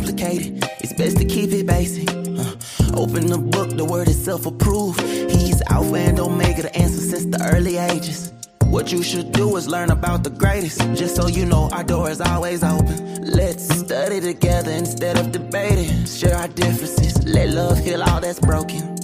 complicated. It's best to keep it basic. Open the book, the word is self-approved. He's Alpha and Omega, the answer since the early ages. What you should do is learn about the greatest. Just so you know, our door is always open. Let's study together instead of debating. Share our differences, let love heal all that's broken.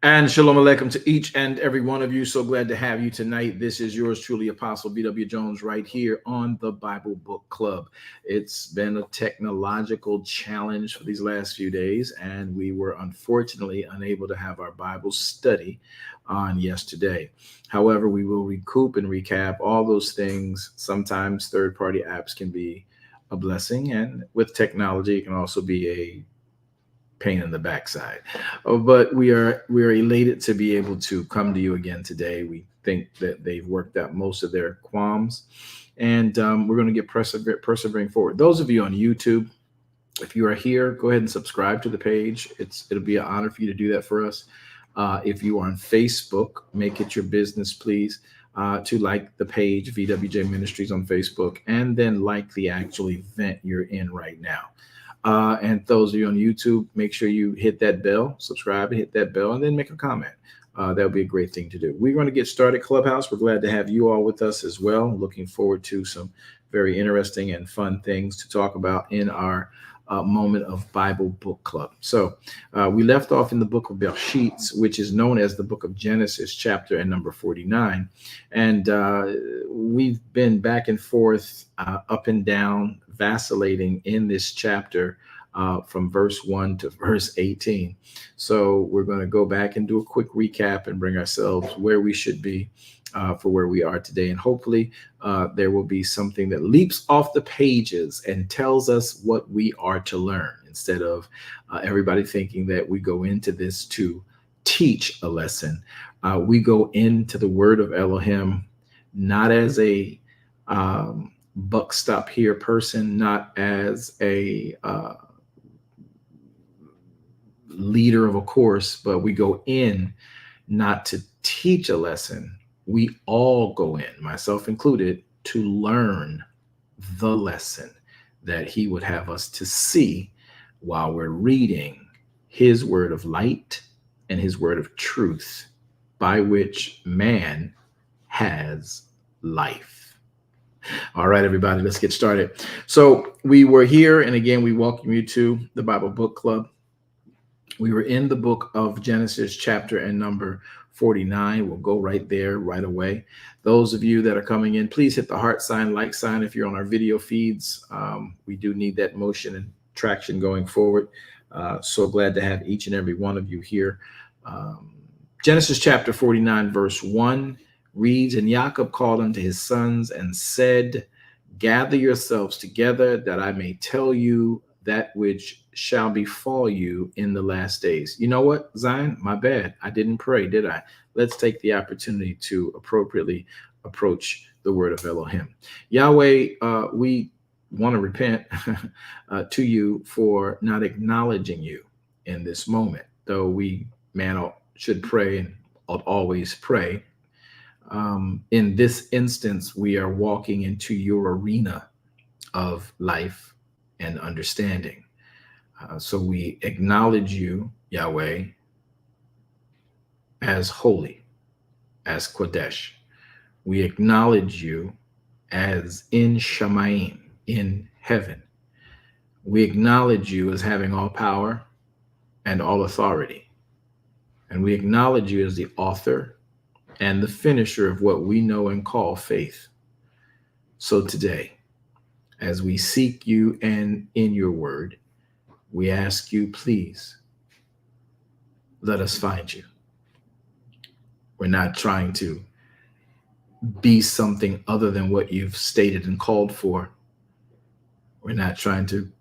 And shalom aleichem to each and every one of you. So glad to have you tonight. This is yours truly, Apostle B.W. Jones, right here on the Bible Book Club. It's been a technological challenge for these last few days, and we were unfortunately unable to have our Bible study on yesterday. However, we will recoup and recap all those things. Sometimes third-party apps can be a blessing, and with technology, it can also be a pain in the backside. But we are elated to be able to come to you again today. We think that they've worked out most of their qualms, and we're going to get persevering forward. Those of you on YouTube, if you are here, go ahead and subscribe to the page. It'll be an honor for you to do that for us. If you are on Facebook, make it your business, please, to like the page VWJ Ministries on Facebook, and then like the actual event you're in right now. And those of you on YouTube, make sure you hit that bell, subscribe, and hit that bell, and then make a comment. That would be a great thing to do. We're going to get started, Clubhouse. We're glad to have you all with us as well. Looking forward to some very interesting and fun things to talk about in our moment of Bible Book Club. So we left off in the book of Bereishit, which is known as the book of Genesis, chapter and number 49. And we've been back and forth, up and down, vacillating in this chapter from verse 1 to verse 18. So we're going to go back and do a quick recap and bring ourselves where we should be for where we are today. And hopefully there will be something that leaps off the pages and tells us what we are to learn, instead of everybody thinking that we go into this to teach a lesson. We go into the word of Elohim not as a buck stop here person, not as a leader of a course, but we go in not to teach a lesson. We all go in, myself included, to learn the lesson that he would have us to see while we're reading his word of light and his word of truth, by which man has life. All right, everybody, let's get started. So we were here, and again, we welcome you to the Bible Book Club. We were in the book of Genesis, chapter and number 49. We'll go right there right away. Those of you that are coming in, please hit the heart sign, like sign if you're on our video feeds. We do need that motion and traction going forward. So glad to have each and every one of you here. Genesis chapter 49, verse 1 reads, "And Jacob called unto his sons and said, Gather yourselves together, that I may tell you that which shall befall you in the last days." You know what, Zion? My bad. I didn't pray, did I? Let's take the opportunity to appropriately approach the word of Elohim. Yahweh, we want to repent to you for not acknowledging you in this moment, though we, man, should pray and ought always pray. In this instance, we are walking into your arena of life and understanding. So we acknowledge you, Yahweh, as holy, as Kodesh. We acknowledge you as in Shamayim, in heaven. We acknowledge you as having all power and all authority. And we acknowledge you as the author and the finisher of what we know and call faith. So today, as we seek you and in your word, we ask you, please, let us find you. We're not trying to be something other than what you've stated and called for. We're not trying to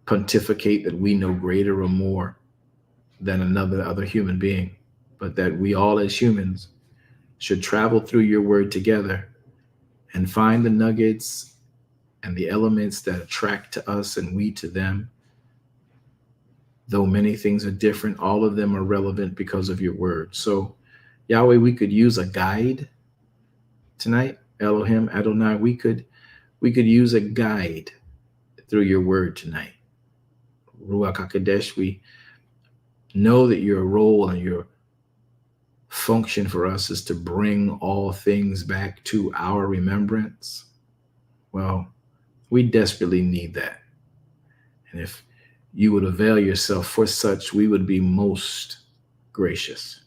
pontificate that we know greater or more than another human being, but that we all as humans should travel through your word together and find the nuggets and the elements that attract to us and we to them, Though many things are different, all of them are relevant because of your word. So, Yahweh, we could use a guide tonight. Elohim, Adonai, we could use a guide through your word tonight. Ruach HaKodesh, we know that your role and your function for us is to bring all things back to our remembrance. Well, we desperately need that. And if you would avail yourself for such, we would be most gracious.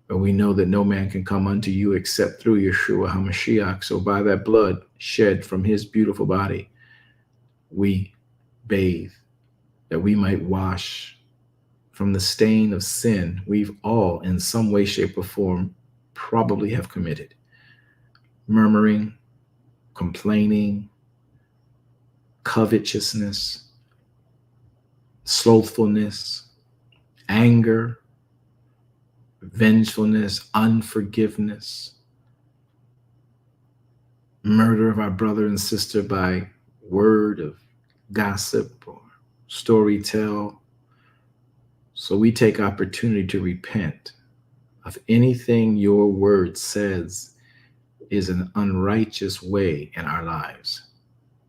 But we know that no man can come unto you except through Yeshua HaMashiach. So by that blood shed from his beautiful body, we bathe, that we might wash from the stain of sin we've all, in some way, shape, or form, probably have committed. Murmuring, complaining, covetousness, slothfulness, anger, vengefulness, unforgiveness, murder of our brother and sister by word of gossip or story tell. So we take opportunity to repent of anything your word says is an unrighteous way in our lives.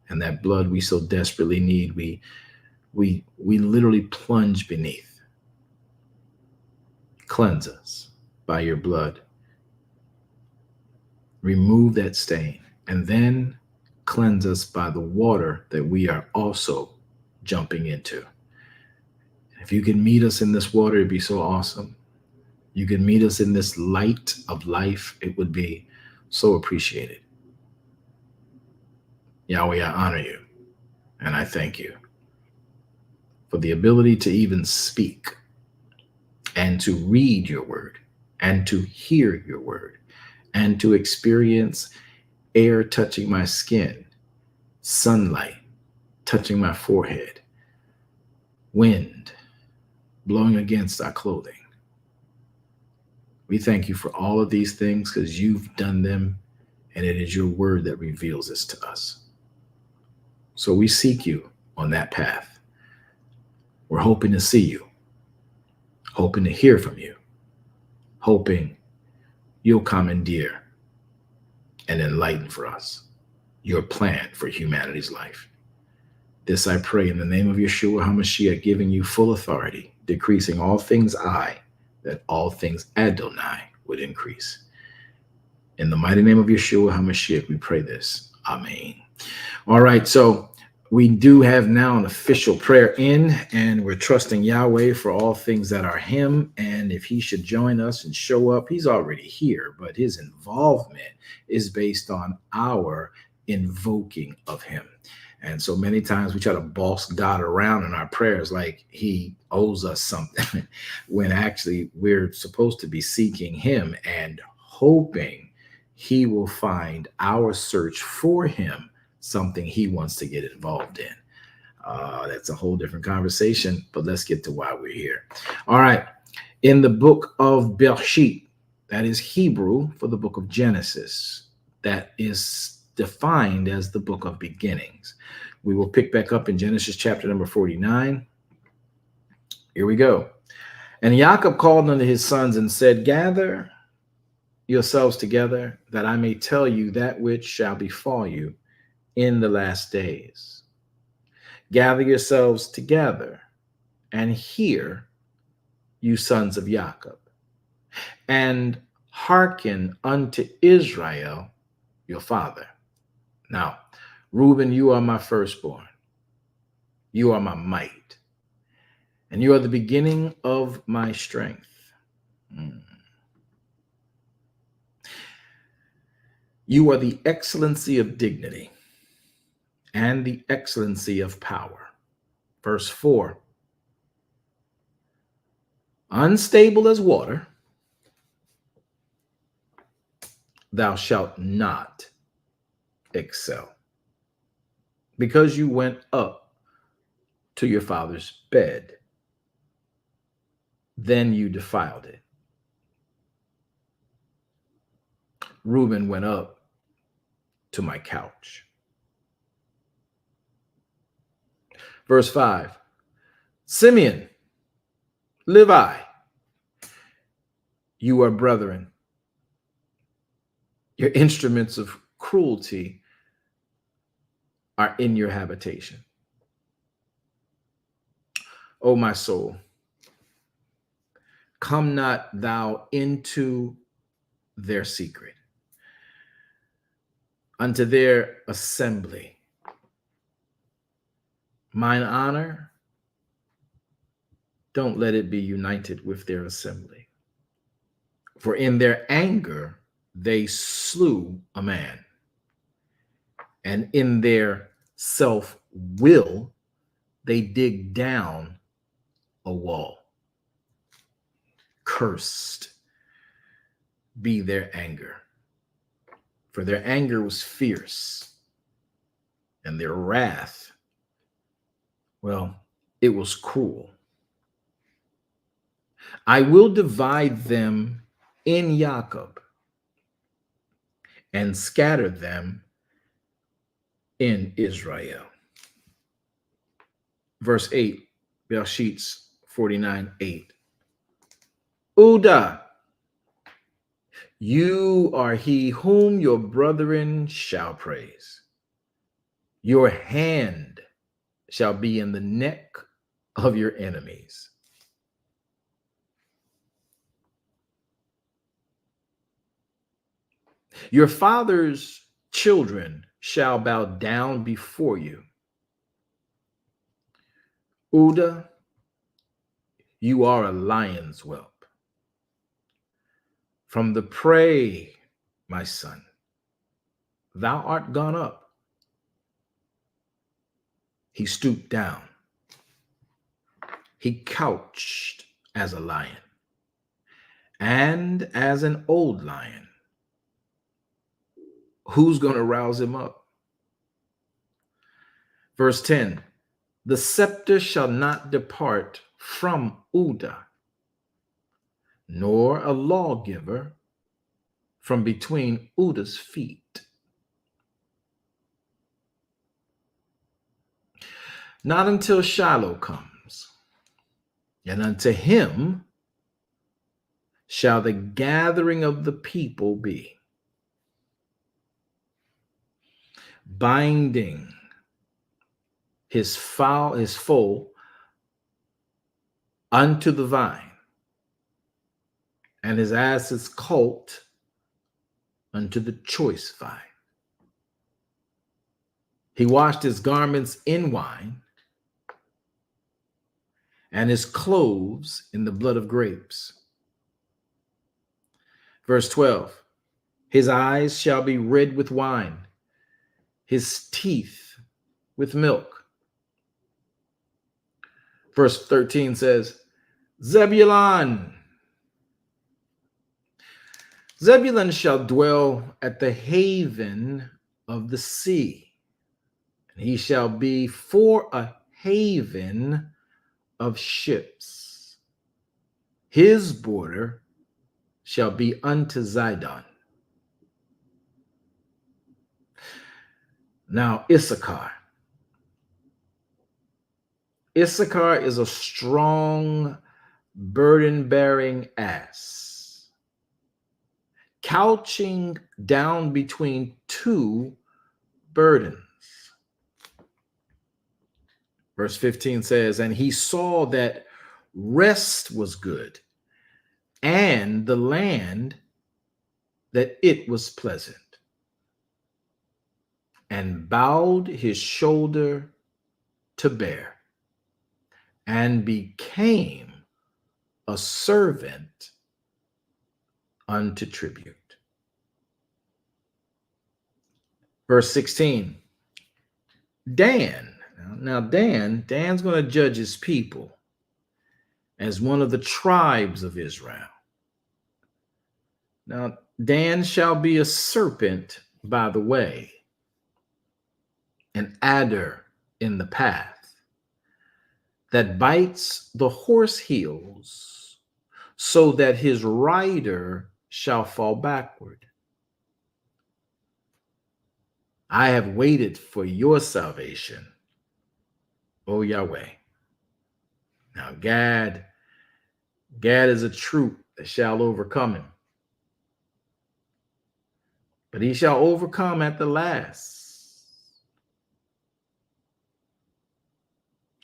And that blood we so desperately need, we literally plunge beneath. Cleanse us by your blood. Remove that stain, and then cleanse us by the water that we are also jumping into. If you can meet us in this water, it'd be so awesome. You can meet us in this light of life, it would be so appreciated. Yahweh, I honor you, and I thank you for the ability to even speak and to read your word and to hear your word and to experience air touching my skin, sunlight touching my forehead, wind blowing against our clothing. We thank you for all of these things because you've done them, and it is your word that reveals this to us. So we seek you on that path. We're hoping to see you, hoping to hear from you, hoping you'll commandeer and enlighten for us your plan for humanity's life. This I pray in the name of Yeshua HaMashiach, giving you full authority, decreasing all things I, that all things Adonai would increase. In the mighty name of Yeshua HaMashiach, we pray this. Amen. All right, so we do have now an official prayer in, and we're trusting Yahweh for all things that are him. And if he should join us and show up, he's already here, but his involvement is based on our invoking of him. And so many times we try to boss God around in our prayers like he owes us something, when actually we're supposed to be seeking him and hoping he will find our search for him something he wants to get involved in. That's a whole different conversation, but let's get to why we're here. All right. In the book of Bereishit, that is Hebrew for the book of Genesis, that is defined as the book of beginnings. We will pick back up in Genesis chapter number 49. Here we go. And Jacob called unto his sons and said, gather yourselves together, that I may tell you that which shall befall you in the last days. Gather yourselves together and hear, you sons of Jacob, and hearken unto Israel, your father. Now, Reuben, you are my firstborn. You are my might, and you are the beginning of my strength. You are the excellency of dignity and the excellency of power. Verse 4, unstable as water, thou shalt not excel, because you went up to your father's bed, then you defiled it. Reuben went up to my couch. Verse 5, Simeon, Levi, you are brethren. Your instruments of cruelty are in your habitation. O my soul, come not thou into their secret, unto their assembly. Mine honor, don't let it be united with their assembly. For in their anger they slew a man, and in their self-will they dig down a wall. Cursed be their anger, for their anger was fierce, and their wrath, well, it was cruel. I will divide them in Jacob and scatter them in Israel. Verse 8, Bereishit 49:8. Uda, you are he whom your brethren shall praise. Your hand shall be in the neck of your enemies. Your father's children shall bow down before you. Uda, you are a lion's whelp. From the prey, my son, thou art gone up. He stooped down. He couched as a lion, and as an old lion. Who's going to rouse him up? Verse 10, the scepter shall not depart from Uda, nor a lawgiver from between Uda's feet. Not until Shiloh comes, and unto him shall the gathering of the people be, binding his foal unto the vine, and his ass's colt unto the choice vine. He washed his garments in wine, and his clothes in the blood of grapes. Verse 12, his eyes shall be red with wine, his teeth with milk. Verse 13 says, Zebulun shall dwell at the haven of the sea, and he shall be for a haven of ships. His border shall be unto Zidon. Now, Issachar. Issachar is a strong, burden-bearing ass, couching down between two burdens. Verse 15 says, and he saw that rest was good, and the land that it was pleasant, and bowed his shoulder to bear, and became a servant unto tribute. Verse 16, Dan. Now Dan's going to judge his people as one of the tribes of Israel. Now, Dan shall be a serpent by the way, an adder in the path, that bites the horse heels, so that his rider shall fall backward. I have waited for your salvation, O Yahweh. Now, Gad is a troop that shall overcome him, but he shall overcome at the last.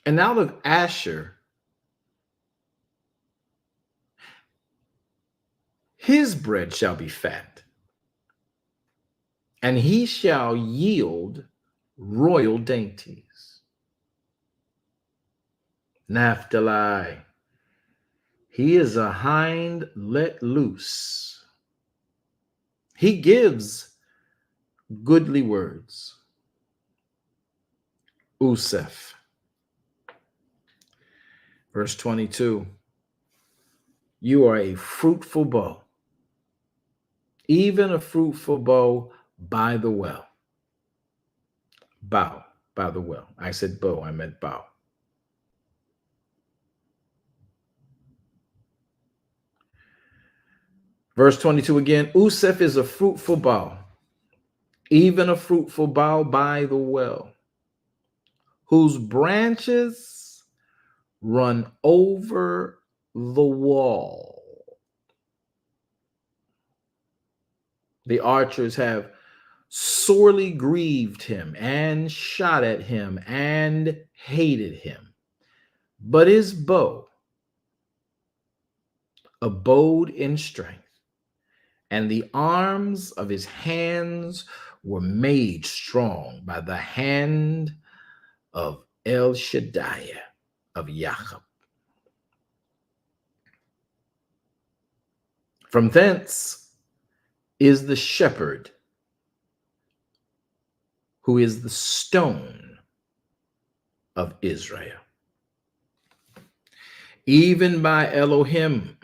And out of Asher, his bread shall be fat, and he shall yield royal dainties. Naphtali, he is a hind let loose. He gives goodly words. Useph. Verse 22. You are a fruitful bow, even a fruitful bow by the well. Bow, by the well. I said bow, I meant bow. Verse 22 again. Useph is a fruitful bow, even a fruitful bow by the well, whose branches run over the wall. The archers have sorely grieved him and shot at him and hated him. But his bow abode in strength, and the arms of his hands were made strong by the hand of El Shaddai of Jacob. From thence is the shepherd, who is the stone of Israel. Even by Elohim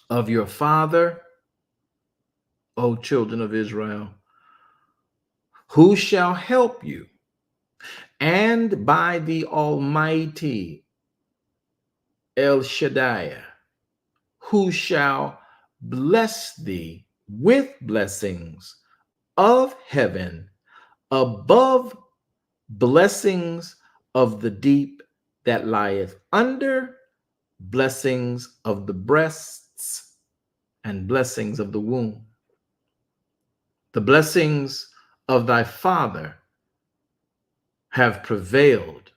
of your father, O children of Israel, who shall help you, and by the Almighty El Shaddai, who shall bless thee with blessings of heaven above blessings of the deep that lieth under, blessings of the breasts and blessings of the womb. The blessings of thy father have prevailed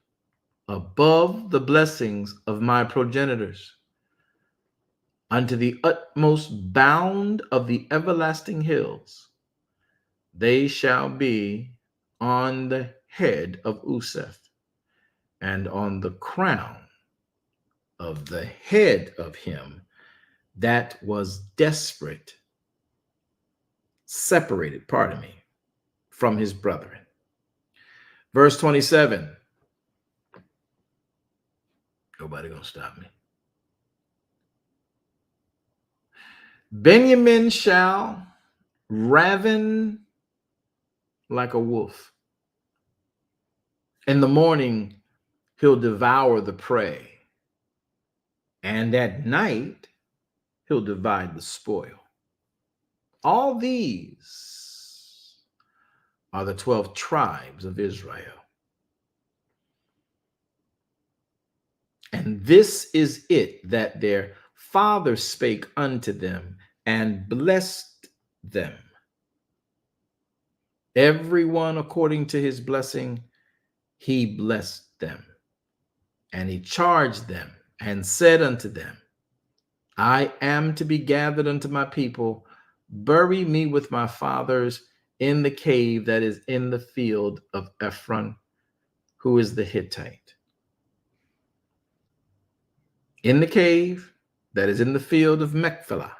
above the blessings of my progenitors, unto the utmost bound of the everlasting hills. They shall be on the head of Useph, and on the crown of the head of him that was desperate, separated, from his brethren. Verse 27. Nobody gonna stop me. Benjamin shall raven like a wolf. In the morning, he'll devour the prey, and at night, he'll divide the spoil. All these are the 12 tribes of Israel. And this is it that their father spake unto them and blessed them. Everyone according to his blessing, he blessed them. And he charged them and said unto them, I am to be gathered unto my people. Bury me with my fathers in the cave that is in the field of Ephron, who is the Hittite. In the cave that is in the field of Machpelah,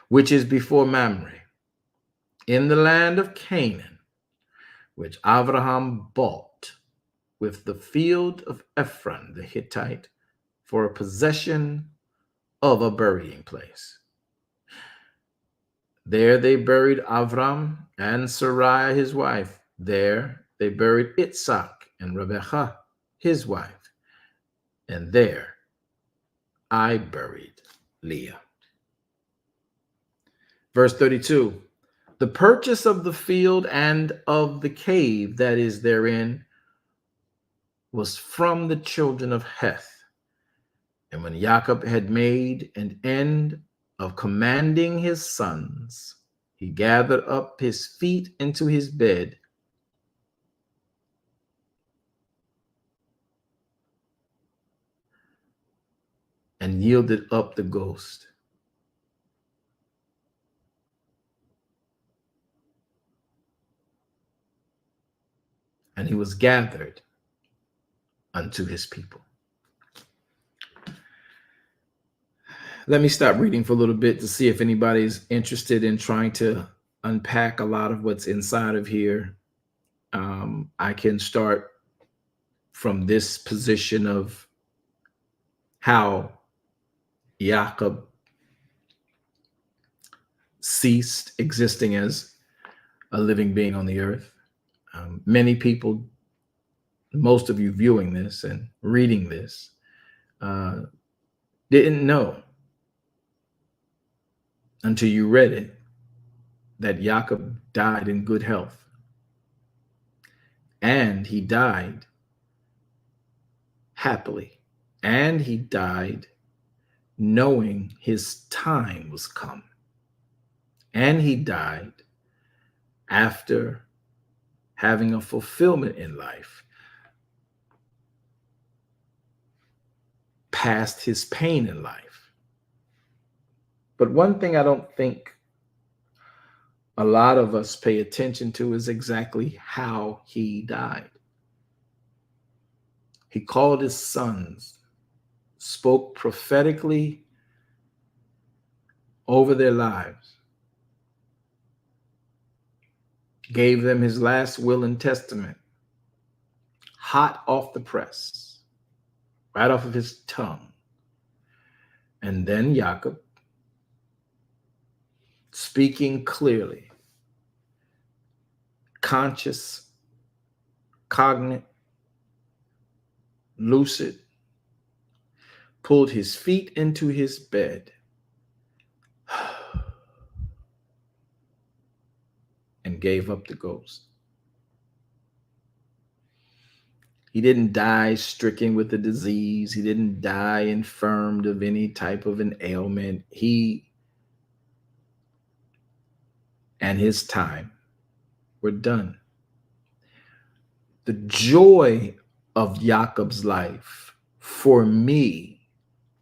which is before Mamre, in the land of Canaan, which Abraham bought with the field of Ephron the Hittite for a possession of a burying place. There they buried Avram and Sarai his wife. There they buried Itzhak and Rebekah his wife. And there I buried Leah. Verse 32. The purchase of the field and of the cave that is therein was from the children of Heth. And when Jacob had made an end of commanding his sons, he gathered up his feet into his bed and yielded up the ghost. And he was gathered unto his people. Let me stop reading for a little bit to see if anybody's interested in trying to unpack a lot of what's inside of here. I can start from this position of how Jacob ceased existing as a living being on the earth. Many people, most of you viewing this and reading this, didn't know until you read it that Jacob died in good health. And he died happily. And he died knowing his time was come. And he died after having a fulfillment in life, past his pain in life. But one thing I don't think a lot of us pay attention to is exactly how he died. He called his sons, spoke prophetically over their lives, gave them his last will and testament, hot off the press, right off of his tongue. And then Jacob, speaking clearly, conscious, cognate, lucid, pulled his feet into his bed and gave up the ghost. He didn't die stricken with a disease. He didn't die infirmed of any type of an ailment. He and his time were done. The joy of Jacob's life for me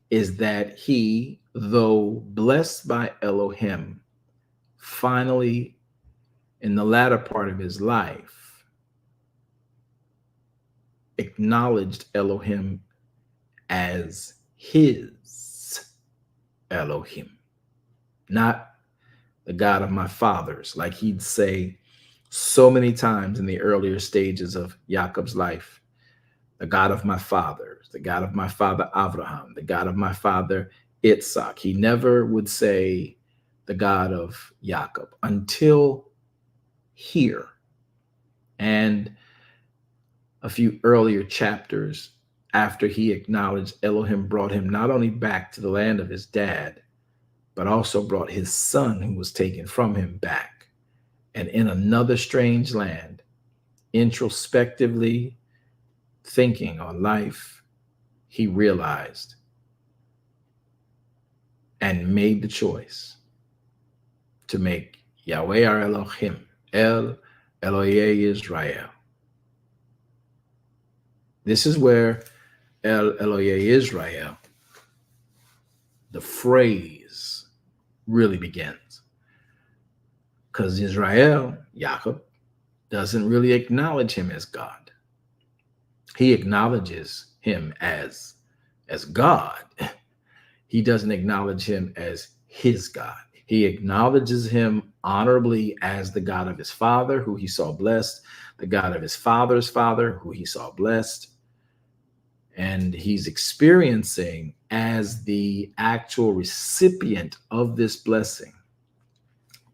is that he, though blessed by Elohim, finally in the latter part of his life acknowledged Elohim as his Elohim, not the God of my fathers, like he'd say so many times in the earlier stages of Jacob's life. The God of my fathers, the God of my father Abraham, the God of my father Yitzhak. He never would say the God of Jacob until here. And a few earlier chapters after he acknowledged Elohim brought him not only back to the land of his dad, but also brought his son who was taken from him back. And in another strange land, introspectively thinking on life, he realized and made the choice to make Yahweh our Elohim, El Elohei Israel. This is where El Elohei Israel, the phrase, really begins. Because Israel, Jacob, doesn't really acknowledge him as God. He acknowledges him as God. He doesn't acknowledge him as his God. He acknowledges him honorably as the God of his father, who he saw blessed, the God of his father's father, who he saw blessed. And he's experiencing as the actual recipient of this blessing,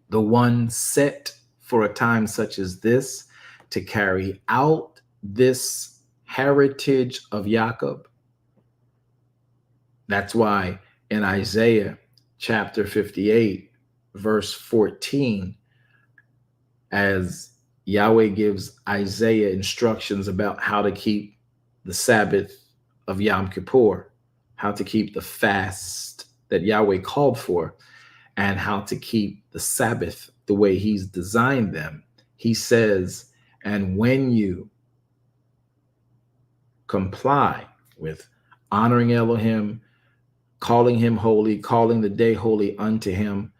the one set for a time such as this to carry out this heritage of Jacob. That's why in Isaiah chapter 58, verse 14, as Yahweh gives Isaiah instructions about how to keep the Sabbath of Yom Kippur, how to keep the fast that Yahweh called for, and how to keep the Sabbath the way he's designed them. He says, and when you comply with honoring Elohim, calling him holy, calling the day holy unto him,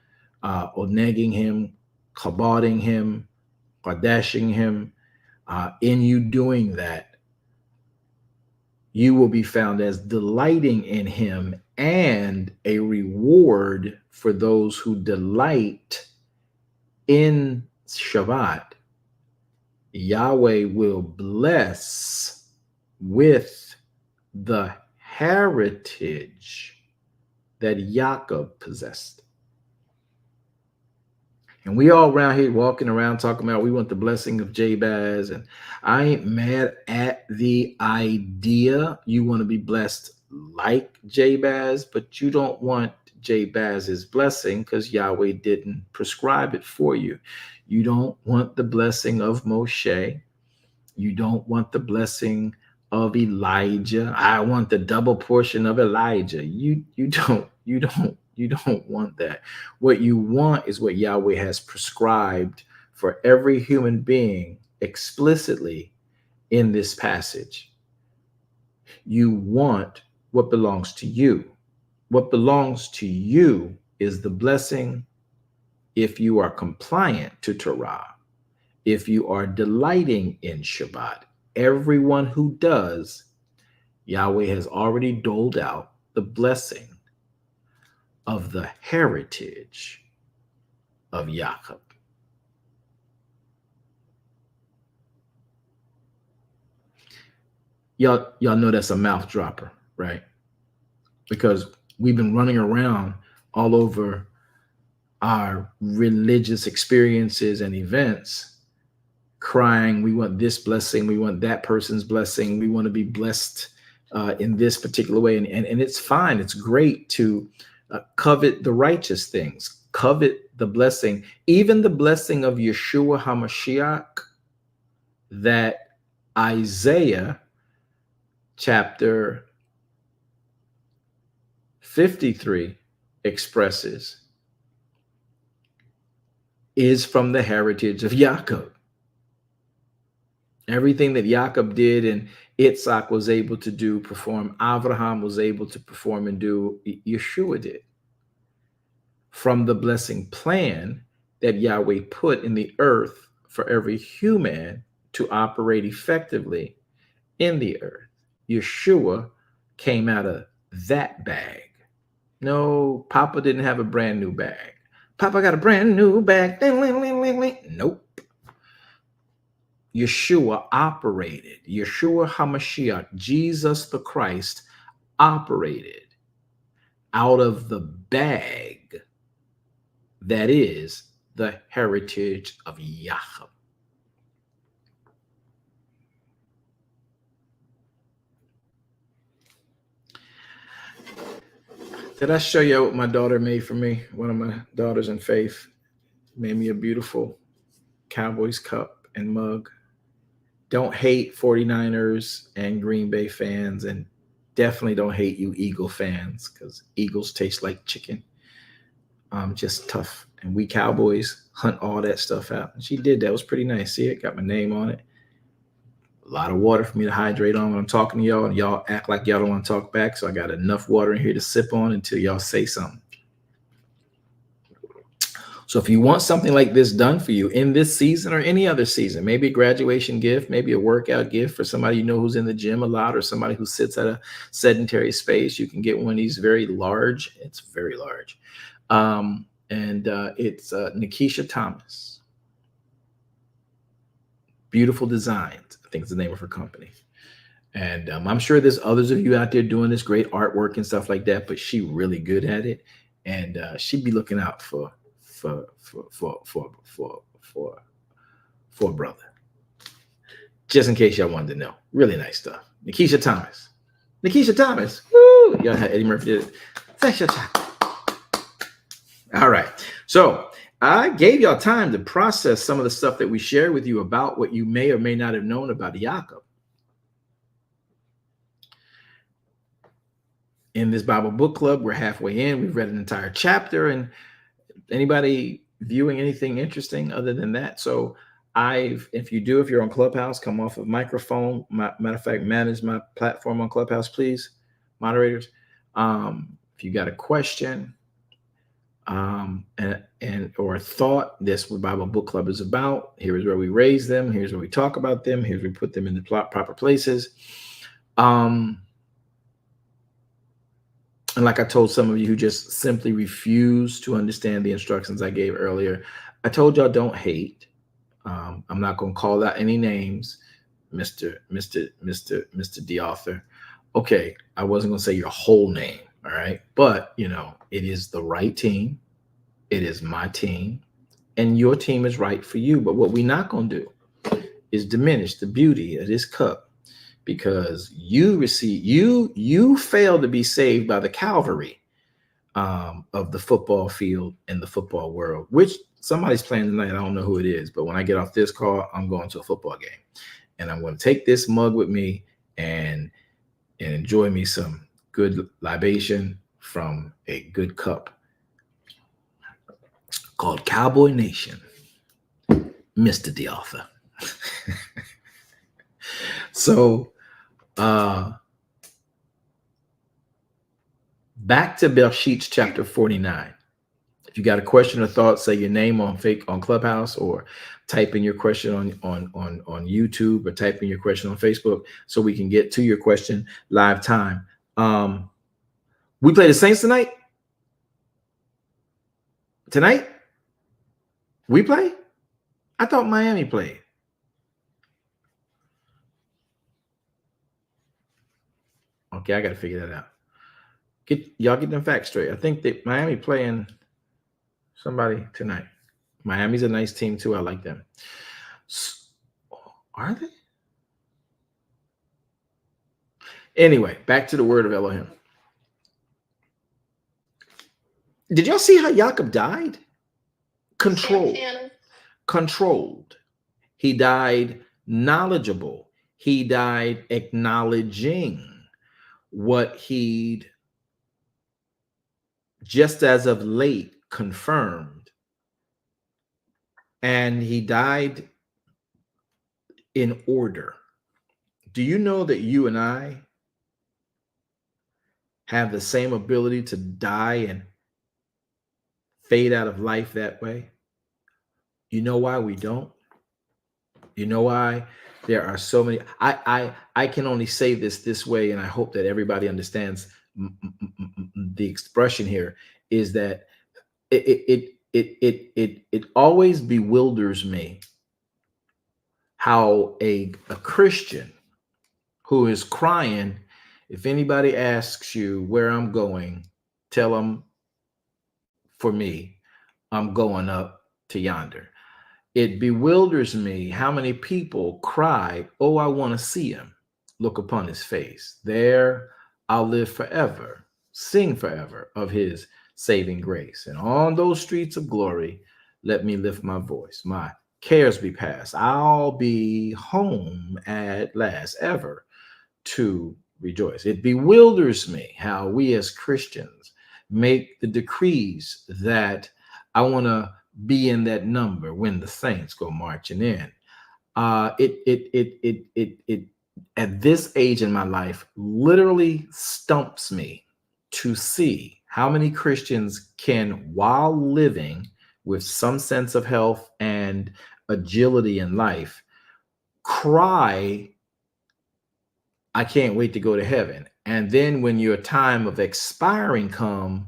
oneging him, kaboding him, qadashing him, in you doing that, you will be found as delighting in him and a reward for those who delight in Shabbat. Yahweh will bless with the heritage that Jacob possessed. And we all around here walking around talking about we want the blessing of Jabez. And I ain't mad at the idea. You want to be blessed like Jabez, but you don't want Jabez's blessing because Yahweh didn't prescribe it for you. You don't want the blessing of Moshe. You don't want the blessing of Elijah. I want the double portion of Elijah. You don't want that. What you want is what Yahweh has prescribed for every human being explicitly in this passage. You want what belongs to you. What belongs to you is the blessing if you are compliant to Torah, if you are delighting in Shabbat. Everyone who does, Yahweh has already doled out the blessing of the heritage of Jacob. Y'all know that's a mouth dropper, right? Because we've been running around all over our religious experiences and events crying, we want this blessing, we want that person's blessing, we want to be blessed in this particular way. And it's fine, it's great to covet the righteous things, covet the blessing, even the blessing of Yeshua HaMashiach that Isaiah chapter 53 expresses is from the heritage of Jacob. Everything that Jacob did and Yitzhak was able to do, perform, Abraham was able to perform and do, Yeshua did. From the blessing plan that Yahweh put in the earth for every human to operate effectively in the earth. Yeshua came out of that bag. No, Papa didn't have a brand new bag. Papa got a brand new bag. Nope. Yeshua operated. Yeshua HaMashiach, Jesus the Christ, operated out of the bag that is the heritage of Jacob. Did I show you what my daughter made for me? One of my daughters in faith made me a beautiful Cowboys cup and mug. Don't hate 49ers and Green Bay fans, and definitely don't hate you Eagle fans, because Eagles taste like chicken. Just tough. And we Cowboys hunt all that stuff out. And she did that. It was pretty nice. See it? Got my name on it. A lot of water for me to hydrate on when I'm talking to y'all, and y'all act like y'all don't want to talk back. So I got enough water in here to sip on until y'all say something. So if you want something like this done for you in this season or any other season, maybe a graduation gift, maybe a workout gift for somebody you know who's in the gym a lot, or somebody who sits at a sedentary space, you can get one of these very large. It's very large. It's Nikisha Thomas. Beautiful Designs, I think is the name of her company. And I'm sure there's others of you out there doing this great artwork and stuff like that, but she really good at it. And she'd be looking out for a brother. Just in case y'all wanted to know. Really nice stuff. Nikisha Thomas. Nikisha Thomas. Woo! Y'all had Eddie Murphy did it. Thanks, your time. All right. So I gave y'all time to process some of the stuff that we shared with you about what you may or may not have known about Jacob. In this Bible book club, we're halfway in. We've read an entire chapter, and anybody viewing anything interesting other than that? So if you're on Clubhouse, come off of microphone. Matter of fact, manage my platform on Clubhouse, please, moderators. If you got a question, and or a thought, this what Bible Book Club is about. Here is where we raise them. Here's where we talk about them. Here's where we put them in the proper places. And like I told some of you who just simply refuse to understand the instructions I gave earlier, I told y'all don't hate. I'm not going to call out any names, Mr. D author. Okay, I wasn't going to say your whole name, all right? But, it is the right team. It is my team, and your team is right for you. But what we're not going to do is diminish the beauty of this cup, because you failed to be saved by the Calvary of the football field and the football world, which somebody's playing tonight. I don't know who it is, but when I get off this call, I'm going to a football game, and I'm going to take this mug with me and enjoy me some good libation from a good cup called Cowboy Nation, Mr. D author. So back to Bereishit chapter 49. If you got a question or thought, say your name on Clubhouse, or type in your question on YouTube, or type in your question on Facebook so we can get to your question live time. We play the Saints tonight? Tonight? We play? I thought Miami played. Okay, I got to figure that out. Y'all get them facts straight. I think that Miami playing somebody tonight. Miami's a nice team too. I like them. Are they? Anyway, back to the word of Elohim. Did y'all see how Jacob died? Controlled. He died knowledgeable. He died acknowledging what he'd just as of late confirmed. And he died in order. Do you know that you and I have the same ability to die and fade out of life that way? You know why we don't? You know why there are so many? I can only say this way, and I hope that everybody understands the expression here, is that it always bewilders me how a Christian who is crying, if anybody asks you where I'm going, tell them, for me, I'm going up to yonder. It bewilders me how many people cry, oh, I want to see him, look upon his face. There I'll live forever, sing forever of his saving grace. And on those streets of glory, let me lift my voice. My cares be past. I'll be home at last, ever to rejoice. It bewilders me how we as Christians make the decrees that I want to be in that number when the saints go marching in. It at this age in my life literally stumps me to see how many Christians can, while living with some sense of health and agility in life, cry, I can't wait to go to heaven. And then when your time of expiring come,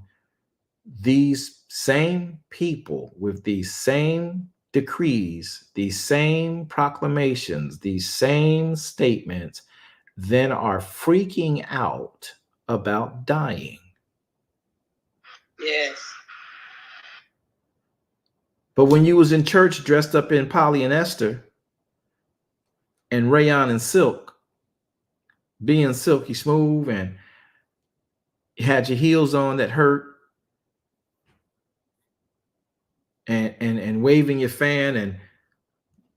these same people with these same decrees, these same proclamations, these same statements, then are freaking out about dying. Yes. But when you was in church dressed up in polyester and rayon and silk, being silky smooth, and you had your heels on that hurt, and waving your fan and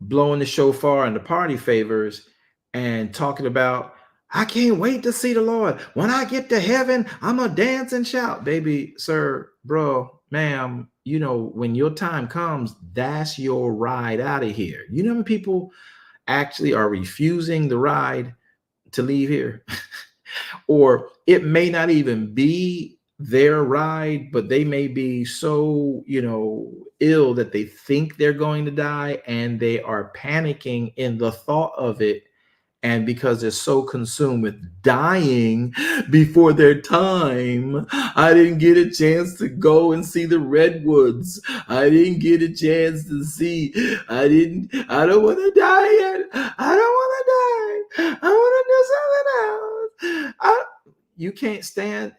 blowing the shofar and the party favors and talking about, I can't wait to see the Lord. When I get to heaven, I'm gonna dance and shout. Baby, sir, bro, ma'am, you know, when your time comes, that's your ride out of here. You know when people actually are refusing the ride to leave here? Or it may not even be their ride, but they may be so, ill that they think they're going to die and they are panicking in the thought of it. And because they're so consumed with dying before their time, I didn't get a chance to go and see the redwoods. I didn't get a chance to see. I don't want to die yet. I don't want to die. I want to do something else. You can't stand.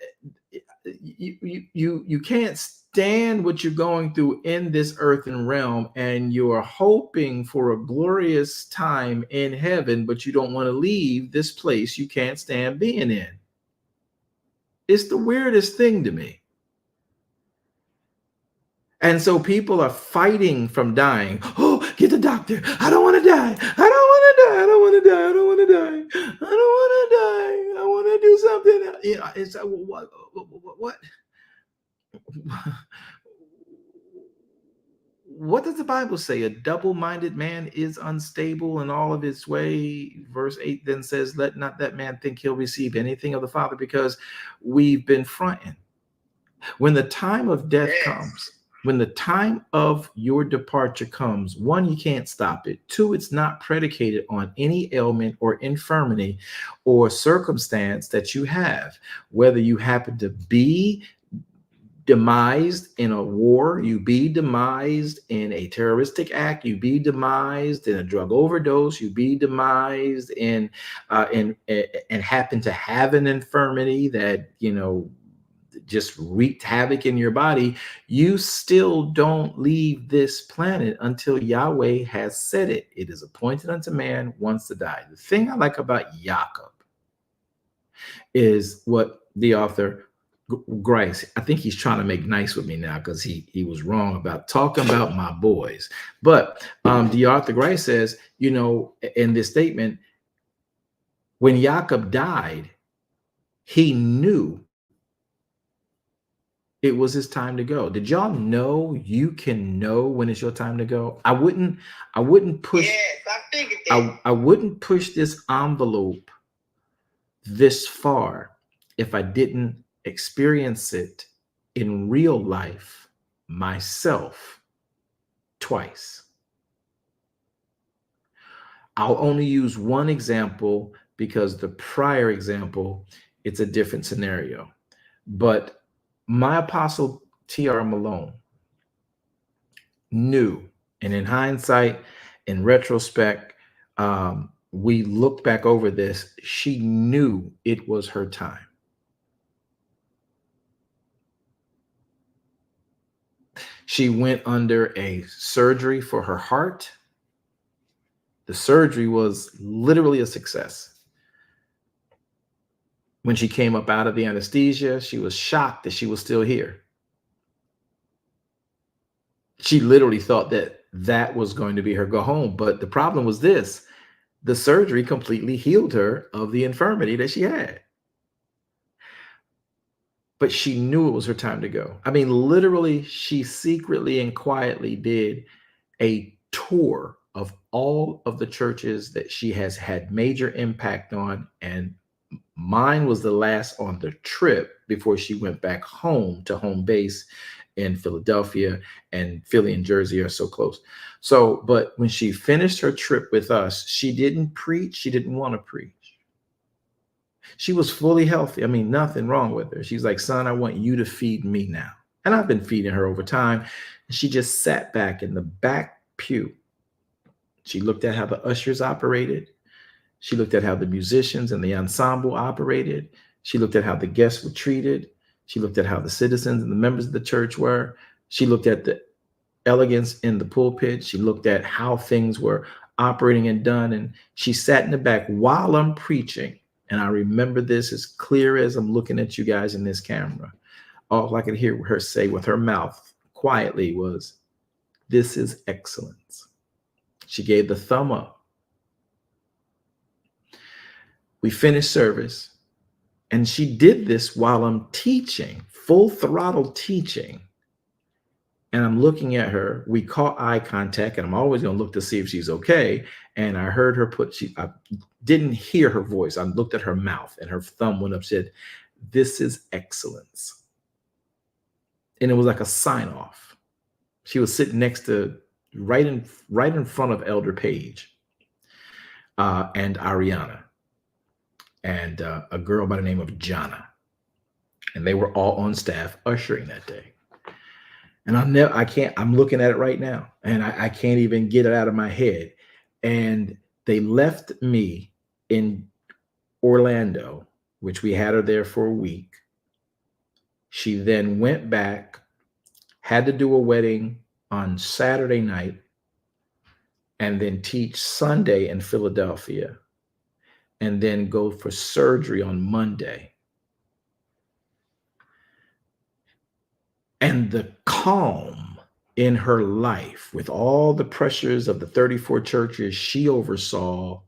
You can't stand what you're going through in this earthen realm, and you are hoping for a glorious time in heaven, but you don't want to leave this place you can't stand being in. It's the weirdest thing to me. And so people are fighting from dying. Oh, get the doctor. I don't want to die. I don't want to die. I don't want to die. I don't want to die. I don't want to die. I want to do something else. It's what? What does the Bible say? A double-minded man is unstable in all of his way. Verse 8 then says, let not that man think he'll receive anything of the Father, because we've been fronting. When the time of death comes, when the time of your departure comes, one, you can't stop it. Two, it's not predicated on any ailment or infirmity or circumstance that you have, whether you happen to be demised in a war, you be demised in a terroristic act, you be demised in a drug overdose, you be demised in and happen to have an infirmity that just wreaked havoc in your body, you still don't leave this planet until Yahweh has said it. It is appointed unto man once to die. The thing I like about Jacob is what the author Grice, I think he's trying to make nice with me now because he was wrong about talking about my boys. But the author Grice says, in this statement, when Jacob died, he knew it was his time to go. Did y'all know you can know when it's your time to go? I wouldn't push. Yes, I figured that. I wouldn't push this envelope this far if I didn't experience it in real life myself twice. I'll only use one example because the prior example, it's a different scenario. But my apostle T.R. Malone knew, and in hindsight, in retrospect, we look back over this, she knew it was her time. She went under a surgery for her heart. The surgery was literally a success. When she came up out of the anesthesia, she was shocked that she was still here. She literally thought that was going to be her go home. But the problem was this: the surgery completely healed her of the infirmity that she had. But she knew it was her time to go. I mean, literally, she secretly and quietly did a tour of all of the churches that she has had major impact on. And mine was the last on the trip before she went back home to home base in Philadelphia, and Philly and Jersey are so close. So, but when she finished her trip with us, she didn't preach. She didn't want to preach. She was fully healthy. I mean, nothing wrong with her. She's like, son, I want you to feed me now. And I've been feeding her over time. She just sat back in the back pew. She looked at how the ushers operated. She looked at how the musicians and the ensemble operated. She looked at how the guests were treated. She looked at how the citizens and the members of the church were. She looked at the elegance in the pulpit. She looked at how things were operating and done. And she sat in the back while I'm preaching. And I remember this as clear as I'm looking at you guys in this camera. All I could hear her say with her mouth quietly was, This is excellence. She gave the thumb up. We finished service, and she did this while I'm teaching, full throttle teaching. And I'm looking at her. We caught eye contact, and I'm always going to look to see if she's okay. And I heard her I didn't hear her voice. I looked at her mouth, and her thumb went up, said, "This is excellence." And it was like a sign off. She was sitting next to, right in front of Elder Page and Ariana and a girl by the name of Jana. And they were all on staff ushering that day. And I'm looking at it right now, and I can't even get it out of my head. And they left me in Orlando, which we had her there for a week. She then went back, had to do a wedding on Saturday night, and then teach Sunday in Philadelphia, and then go for surgery on Monday. And the calm in her life, with all the pressures of the 34 churches she oversaw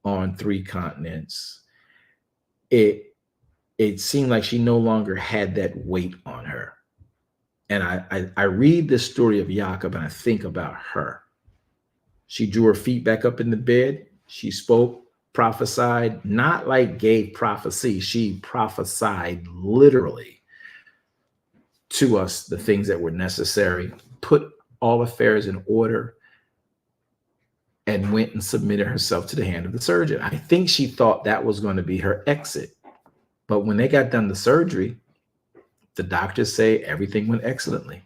on 3 continents, it seemed like she no longer had that weight on her. And I read this story of Jacob, and I think about her. She drew her feet back up in the bed. She spoke, prophesied, not like gave prophecy. She prophesied literally to us the things that were necessary, put all affairs in order, and went and submitted herself to the hand of the surgeon. I think she thought that was going to be her exit. But when they got done the surgery, the doctors say everything went excellently.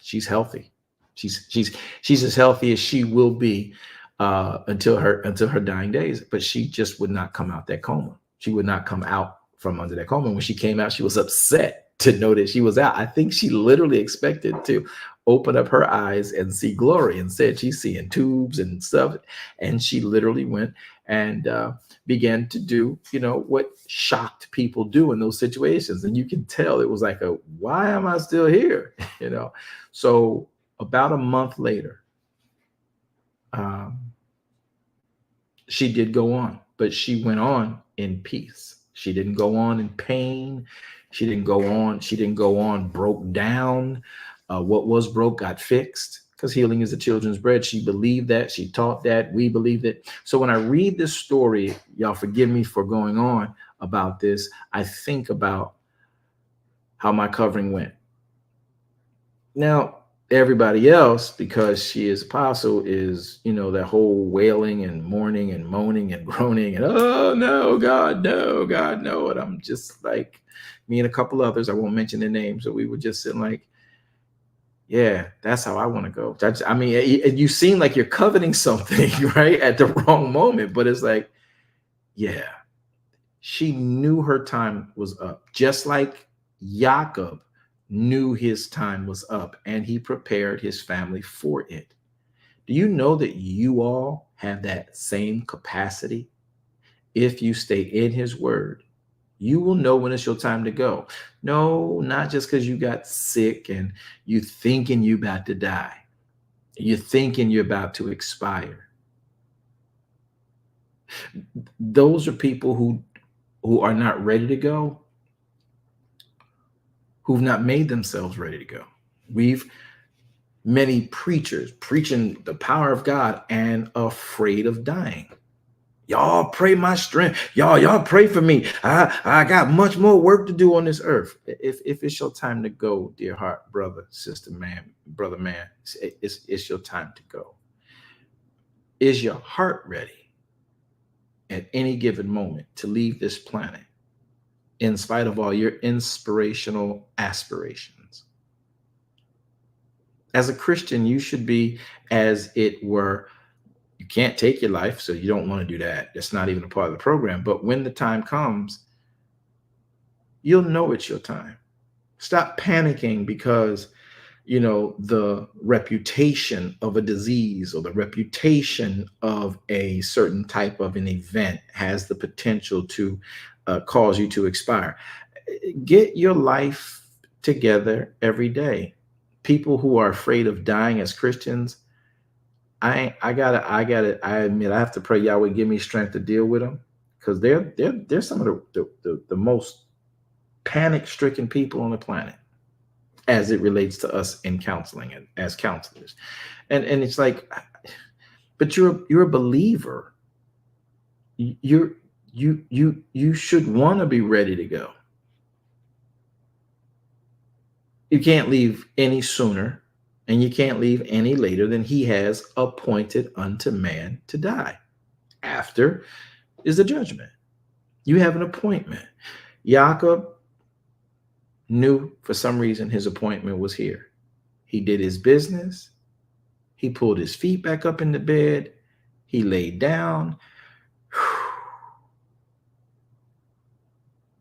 She's healthy. She's as healthy as she will be until her dying days. But she just would not come out that coma. She would not come out from under that coma. When she came out, she was upset to know that she was out. I think she literally expected to open up her eyes and see glory, and said she's seeing tubes and stuff. And she literally went and began to do, what shocked people do in those situations. And you can tell it was like why am I still here? So about a month later, she did go on, but she went on in peace. She didn't go on in pain. She didn't go on broke down. What was broke got fixed, because healing is the children's bread. She believed that. She taught that. We believed it. So when I read this story, y'all forgive me for going on about this, I think about how my covering went. Now, everybody else, because she is apostle, is, that whole wailing and mourning and moaning and groaning and, oh, no, God, no, God, no. And I'm just like, me and a couple others, I won't mention their names, so we were just sitting like, yeah, that's how I want to go. You seem like you're coveting something, right, at the wrong moment. But it's like, yeah, she knew her time was up, just like Jacob knew his time was up, and he prepared his family for it. Do you know that you all have that same capacity? If you stay in his word, you will know when it's your time to go. No, not just because you got sick and you thinking you about to die. You're thinking you're about to expire. Those are people who are not ready to go, who've not made themselves ready to go. We've many preachers preaching the power of God and afraid of dying. Y'all pray my strength. Y'all pray for me. I got much more work to do on this earth. If it's your time to go, dear heart, brother, sister, man, brother, man, it's your time to go. Is your heart ready at any given moment to leave this planet, in spite of all your inspirational aspirations? As a Christian, you should be, as it were, you can't take your life, so you don't want to do that. That's not even a part of the program. But when the time comes, you'll know it's your time. Stop panicking because, the reputation of a disease or the reputation of a certain type of an event has the potential to cause you to expire. Get your life together every day. people who are afraid of dying as Christians, I admit I have to pray Yahweh give me strength to deal with them, because they're some of the most panic stricken people on the planet as it relates to us in counseling and as counselors. And it's like, but you're a believer. You should want to be ready to go. You can't leave any sooner, and you can't leave any later than he has appointed unto man to die. After is the judgment. You have an appointment. Jacob knew for some reason his appointment was here. He did his business. He pulled his feet back up in the bed. He laid down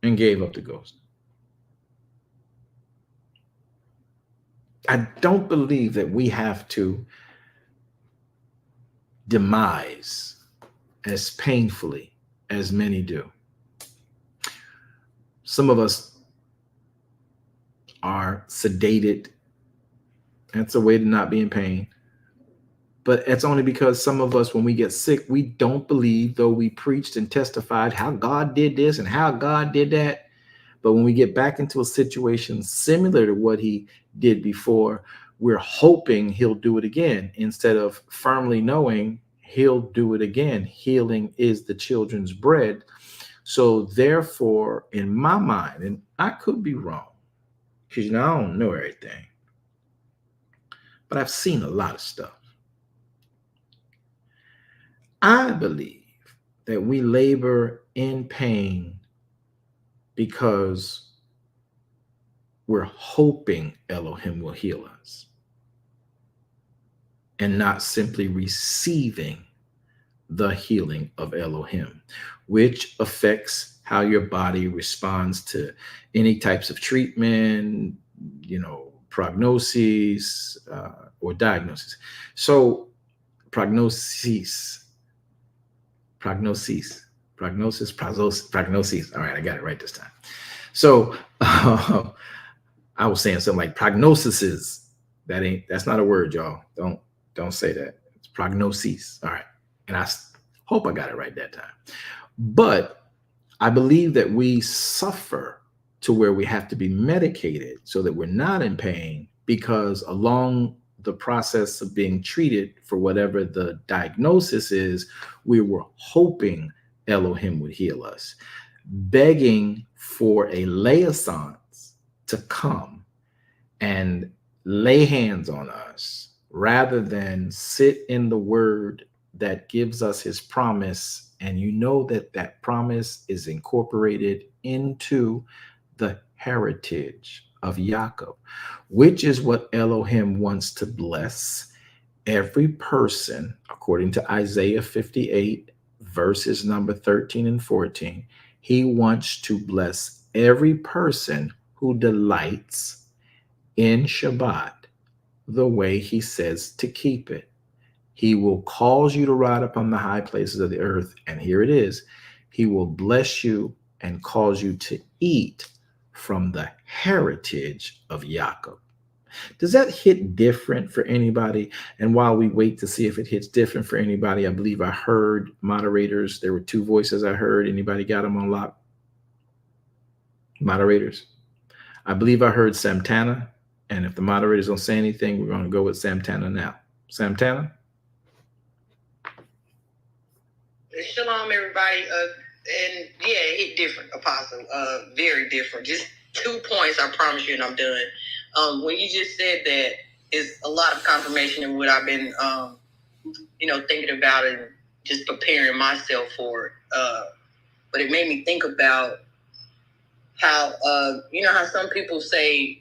and gave up the ghost. I don't believe that we have to demise as painfully as many do. Some of us are sedated. That's a way to not be in pain. But it's only because some of us, when we get sick, we don't believe, though we preached and testified how God did this and how God did that. But when we get back into a situation similar to what he did before, we're hoping he'll do it again instead of firmly knowing he'll do it again. Healing is the children's bread. So therefore, in my mind, and I could be wrong, because I don't know everything, but I've seen a lot of stuff. I believe that we labor in pain because we're hoping Elohim will heal us and not simply receiving the healing of Elohim, which affects how your body responds to any types of treatment, prognosis or diagnosis. So prognosis. All right, I got it right this time. So I was saying something like prognoses. That's not a word, y'all. Don't say that. It's prognosis. All right. And I hope I got it right that time. But I believe that we suffer to where we have to be medicated so that we're not in pain, because along the process of being treated for whatever the diagnosis is, we were hoping Elohim would heal us, begging for a liaisons to come and lay hands on us rather than sit in the word that gives us his promise. And that promise is incorporated into the heritage of Jacob, which is what Elohim wants to bless every person, according to Isaiah 58, verses number 13 and 14. He wants to bless every person who delights in Shabbat the way he says to keep it. He will cause you to ride upon the high places of the earth. And here it is. He will bless you and cause you to eat from the heritage of Jacob. Does that hit different for anybody? And while we wait to see if it hits different for anybody, I believe I heard moderators. There were two voices I heard. Anybody got them on lock? Moderators. I believe I heard Santana. And if the moderators don't say anything, we're going to go with Santana now. Santana? Shalom, everybody. And yeah, it hit different, Apostle. Very different. Just 2 points, I promise you, and I'm done. When you just said that, is a lot of confirmation in what I've been, thinking about and just preparing myself for it. But it made me think about how, how some people say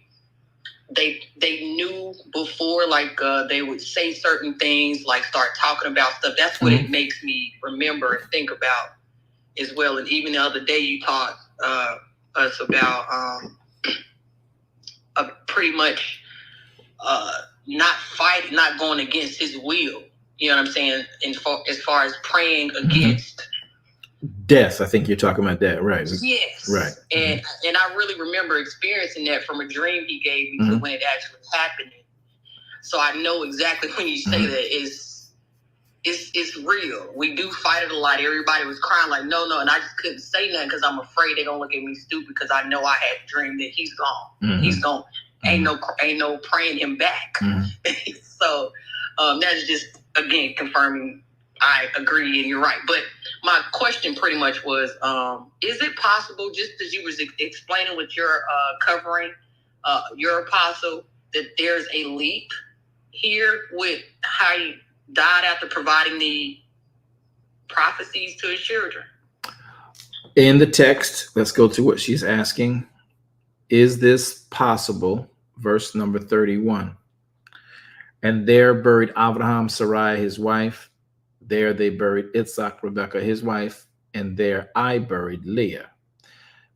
they knew before, like they would say certain things, like start talking about stuff. That's what it makes me remember and think about as well. And even the other day you taught us about pretty much not fighting, not going against his will. You know what I'm saying? As far as praying against death, I think you're talking about that, right? Yes. Right. And I really remember experiencing that from a dream he gave me to when it actually happened. So I know exactly when you say that it's real. We do fight it a lot. Everybody was crying like, no, and I just couldn't say nothing because I'm afraid they're gonna look at me stupid because I know I had a dream that he's gone. He's gone. Ain't no praying him back. So that's just again confirming I agree and you're right. But my question pretty much was, is it possible, just as you was explaining with your covering your apostle, that there's a leap here with how he died after providing the prophecies to his children? In the text, let's go to what she's asking. Is this possible? Verse number 31. And there buried Abraham Sarai, his wife. There they buried Isaac, Rebekah, his wife. And there I buried Leah.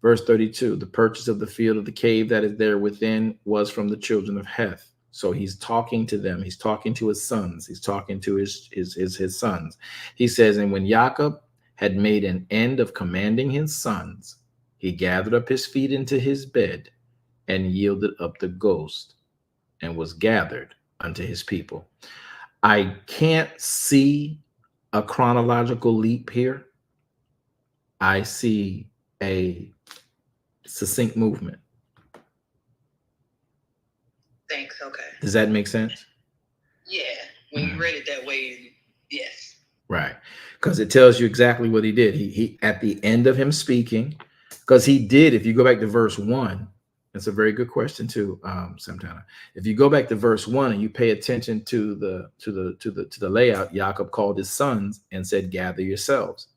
Verse 32, the purchase of the field of the cave that is there within was from the children of Heth. So he's talking to them. He's talking to his sons. He's talking to his sons. He says, and when Jacob had made an end of commanding his sons, he gathered up his feet into his bed and yielded up the ghost and was gathered unto his people. I can't see a chronological leap here. I see a succinct movement. Thanks. Okay. Does that make sense? Yeah. When you read it that way, yes. Right. Because it tells you exactly what he did. He at the end of him speaking, because he did, if you go back to verse 1, that's a very good question too, Santana. If you go back to verse 1 and you pay attention to the layout, Jacob called his sons and said, gather yourselves.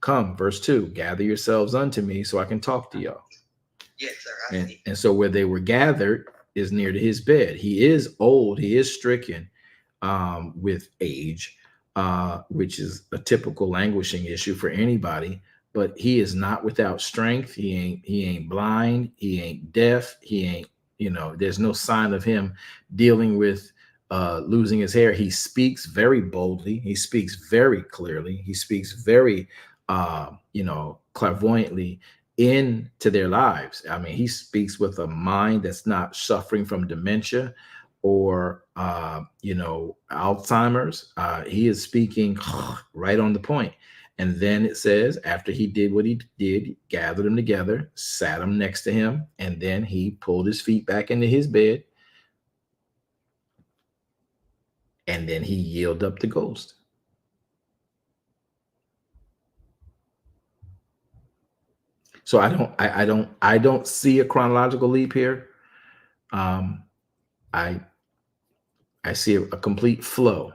Come, verse 2, gather yourselves unto me so I can talk to y'all. Yes, sir. And so where they were gathered is near to his bed. He is old. He is stricken with age, which is a typical languishing issue for anybody. But he is not without strength. He ain't blind. He ain't deaf. He ain't, there's no sign of him dealing with losing his hair. He speaks very boldly. He speaks very clearly. He speaks very, clairvoyantly into their lives. I mean, he speaks with a mind that's not suffering from dementia or, Alzheimer's. He is speaking right on the point. And then it says, after he did what he did, he gathered them together, sat them next to him, and then he pulled his feet back into his bed. And then he yielded up the ghost. So I don't see a chronological leap here. I see a complete flow.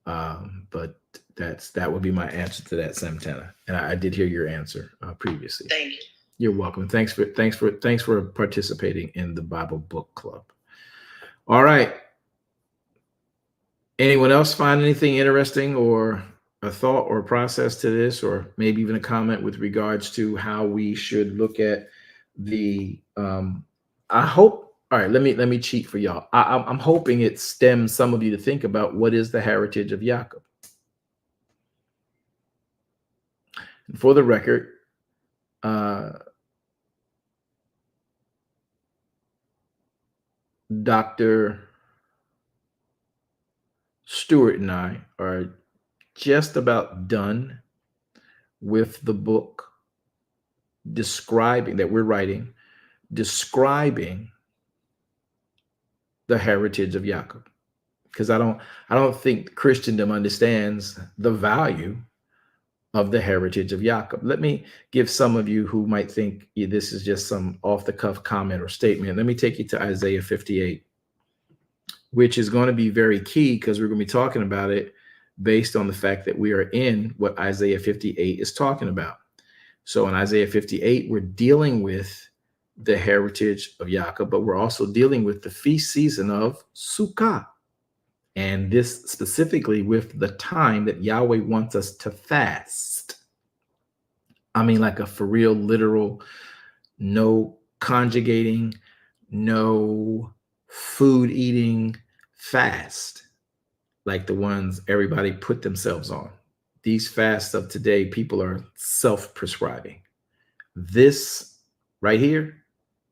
But that would be my answer to that, Santana. And I did hear your answer previously. Thank you. You're welcome. Thanks for participating in the Bible Book Club. All right. Anyone else find anything interesting or a thought or process to this, or maybe even a comment with regards to how we should look at the I hope, all right, let me cheat for y'all. I'm hoping it stems some of you to think about what is the heritage of Jacob. And for the record, Dr. Stewart and I are just about done with the book that we're writing, describing the heritage of Jacob. Because I don't think Christendom understands the value of the heritage of Jacob. Let me give some of you who might think this is just some off-the-cuff comment or statement. Let me take you to Isaiah 58, which is going to be very key because we're going to be talking about it based on the fact that we are in what Isaiah 58 is talking about. So in Isaiah 58, we're dealing with the heritage of Jacob, but we're also dealing with the feast season of Sukkah. And this specifically with the time that Yahweh wants us to fast. I mean, like a for real, literal, no conjugating, no food eating fast, like the ones everybody put themselves on. These fasts of today, people are self-prescribing. This right here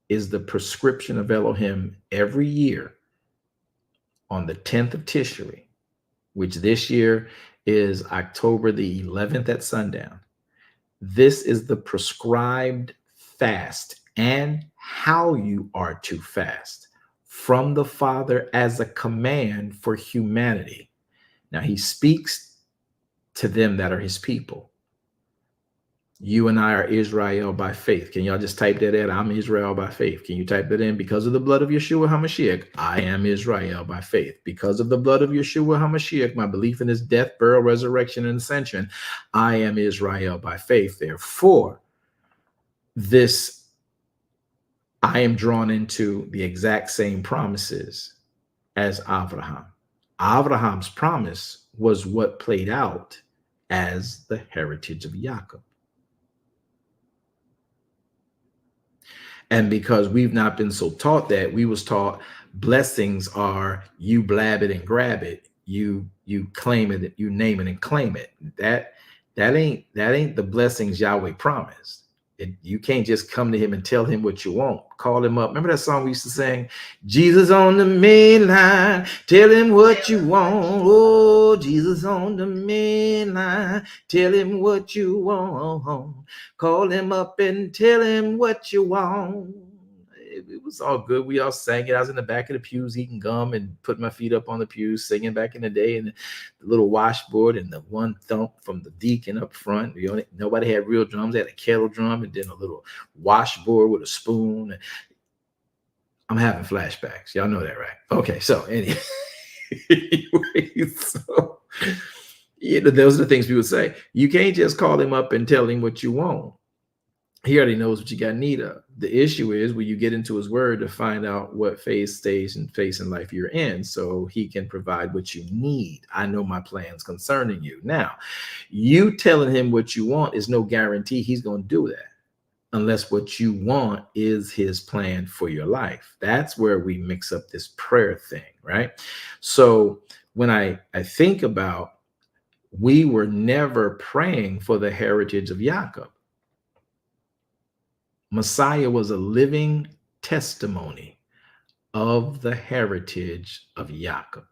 is the prescription of Elohim every year on the 10th of Tishri, which this year is October the 11th at sundown. This is the prescribed fast and how you are to fast from the Father as a command for humanity. Now, he speaks to them that are his people. You and I are Israel by faith. Can y'all just type that in? I'm Israel by faith. Can you type that in? Because of the blood of Yeshua HaMashiach, I am Israel by faith. Because of the blood of Yeshua HaMashiach, my belief in his death, burial, resurrection, and ascension, I am Israel by faith. Therefore, I am drawn into the exact same promises as Abraham. Abraham's promise was what played out as the heritage of Jacob. And because we've not been so taught that, we was taught blessings are you blab it and grab it, you claim it, you name it and claim it. That ain't the blessings Yahweh promised. You can't just come to him and tell him what you want. Call him up. Remember that song we used to sing? Jesus on the main line, tell him what you want. Oh, Jesus on the main line, tell him what you want. Call him up and tell him what you want. It was all good. We all sang it. I was in the back of the pews eating gum and putting my feet up on the pews, singing back in the day, and the little washboard and the one thump from the deacon up front. Nobody had real drums. They had a kettle drum and then a little washboard with a spoon. I'm having flashbacks. Y'all know that, right? Okay, so anyway, so those are the things we would say. You can't just call him up and tell him what you want. He already knows what you got need of. The issue is when you get into his word to find out what phase, stage, and phase in life you're in, so he can provide what you need. I know my plans concerning you. Now, you telling him what you want is no guarantee he's going to do that unless what you want is his plan for your life. That's where we mix up this prayer thing, right? So when I think about, we were never praying for the heritage of Jacob. Messiah was a living testimony of the heritage of Jacob.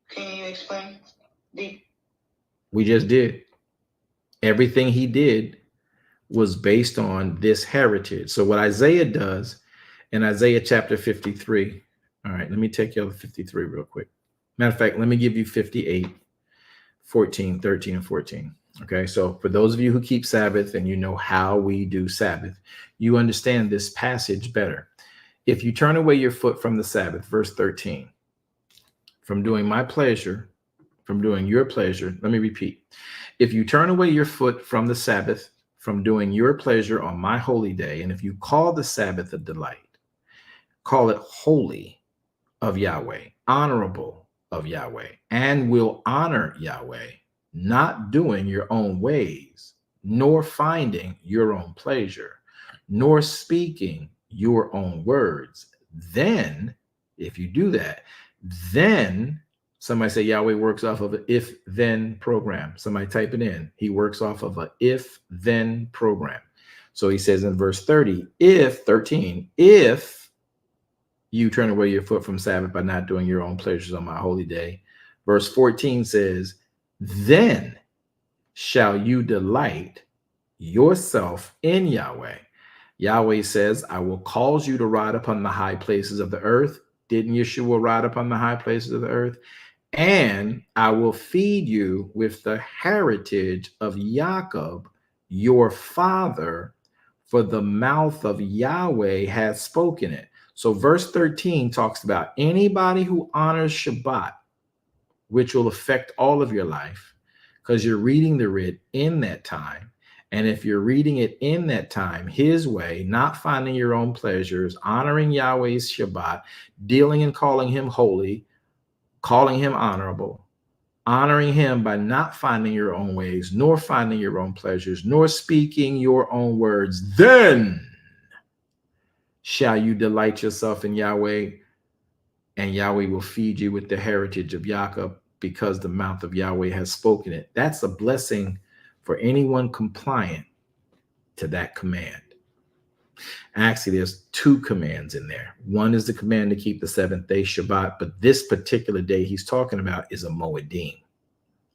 Can you explain? We just did. Everything he did was based on this heritage. So what Isaiah does in Isaiah chapter 53, all right, let me take you over 53 real quick. Matter of fact, let me give you 58. 14, 13, and 14. Okay, so for those of you who keep Sabbath and you know how we do Sabbath, you understand this passage better. If you turn away your foot from the Sabbath, verse 13, from doing my pleasure, from doing your pleasure, let me repeat. If you turn away your foot from the Sabbath, from doing your pleasure on my holy day, and if you call the Sabbath a delight, call it holy of Yahweh, honorable of Yahweh, and will honor Yahweh, not doing your own ways, nor finding your own pleasure, nor speaking your own words. Then, if you do that, then somebody say Yahweh works off of an if-then program. Somebody type it in. He works off of a if-then program. So he says in verse 13, if you turn away your foot from Sabbath by not doing your own pleasures on my holy day. Verse 14 says, then shall you delight yourself in Yahweh. Yahweh says, I will cause you to ride upon the high places of the earth. Didn't Yeshua ride upon the high places of the earth? And I will feed you with the heritage of Jacob, your father, for the mouth of Yahweh has spoken it. So verse 13 talks about anybody who honors Shabbat, which will affect all of your life because you're reading the writ in that time. And if you're reading it in that time, his way, not finding your own pleasures, honoring Yahweh's Shabbat, dealing and calling him holy, calling him honorable, honoring him by not finding your own ways, nor finding your own pleasures, nor speaking your own words, then shall you delight yourself in Yahweh, and Yahweh will feed you with the heritage of Jacob, because the mouth of Yahweh has spoken it. That's a blessing for anyone compliant to that command. Actually, there's two commands in there. One is the command to keep the seventh day Shabbat, but this particular day he's talking about is a Moedim,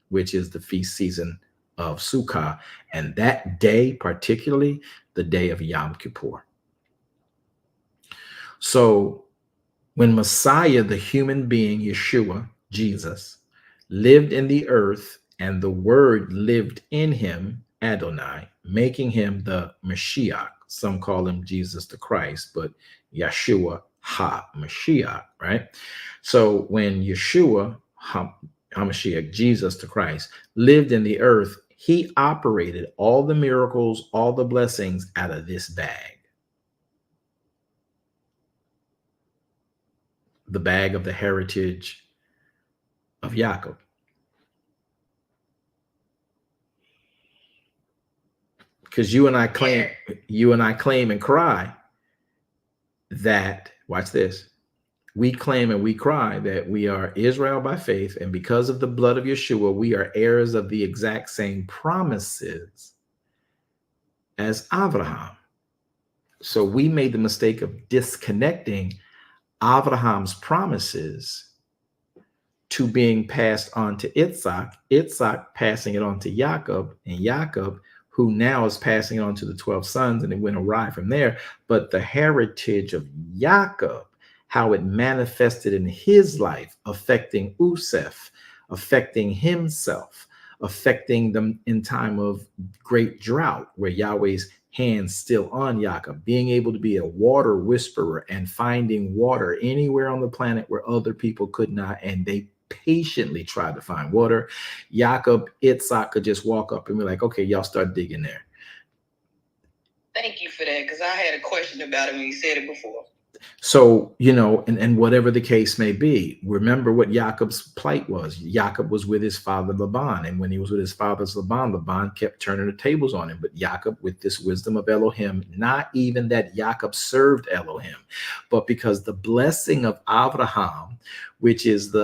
which is the feast season of Sukkah. And that day, particularly the day of Yom Kippur. So when Messiah, the human being, Yeshua, Jesus, lived in the earth and the word lived in him, Adonai, making him the Mashiach. Some call him Jesus the Christ, but Yeshua HaMashiach, right? So when Yeshua HaMashiach, Jesus the Christ, lived in the earth, he operated all the miracles, all the blessings out of this bag. The bag of the heritage of Yaakov. Because you and I claim and cry that, watch this, we claim and we cry that we are Israel by faith, and because of the blood of Yeshua, we are heirs of the exact same promises as Abraham. So we made the mistake of disconnecting Abraham's promises to being passed on to Yitzhak passing it on to Jacob, and Jacob, who now is passing it on to the 12 sons, and it went awry from there. But the heritage of Jacob, how it manifested in his life, affecting Usef, affecting himself, affecting them in time of great drought, where Yahweh's hands still on Jacob, being able to be a water whisperer and finding water anywhere on the planet where other people could not, and they patiently tried to find water. Jacob, Yitzhak could just walk up and be like, okay, y'all start digging there. Thank you for that, because I had a question about it when you said it before. So, you know, and whatever the case may be, remember what Jacob's plight was. Jacob was with his father Laban, and when he was with his father's Laban kept turning the tables on him. But Jacob, with this wisdom of Elohim, not even that Jacob served Elohim, but because the blessing of Abraham, which is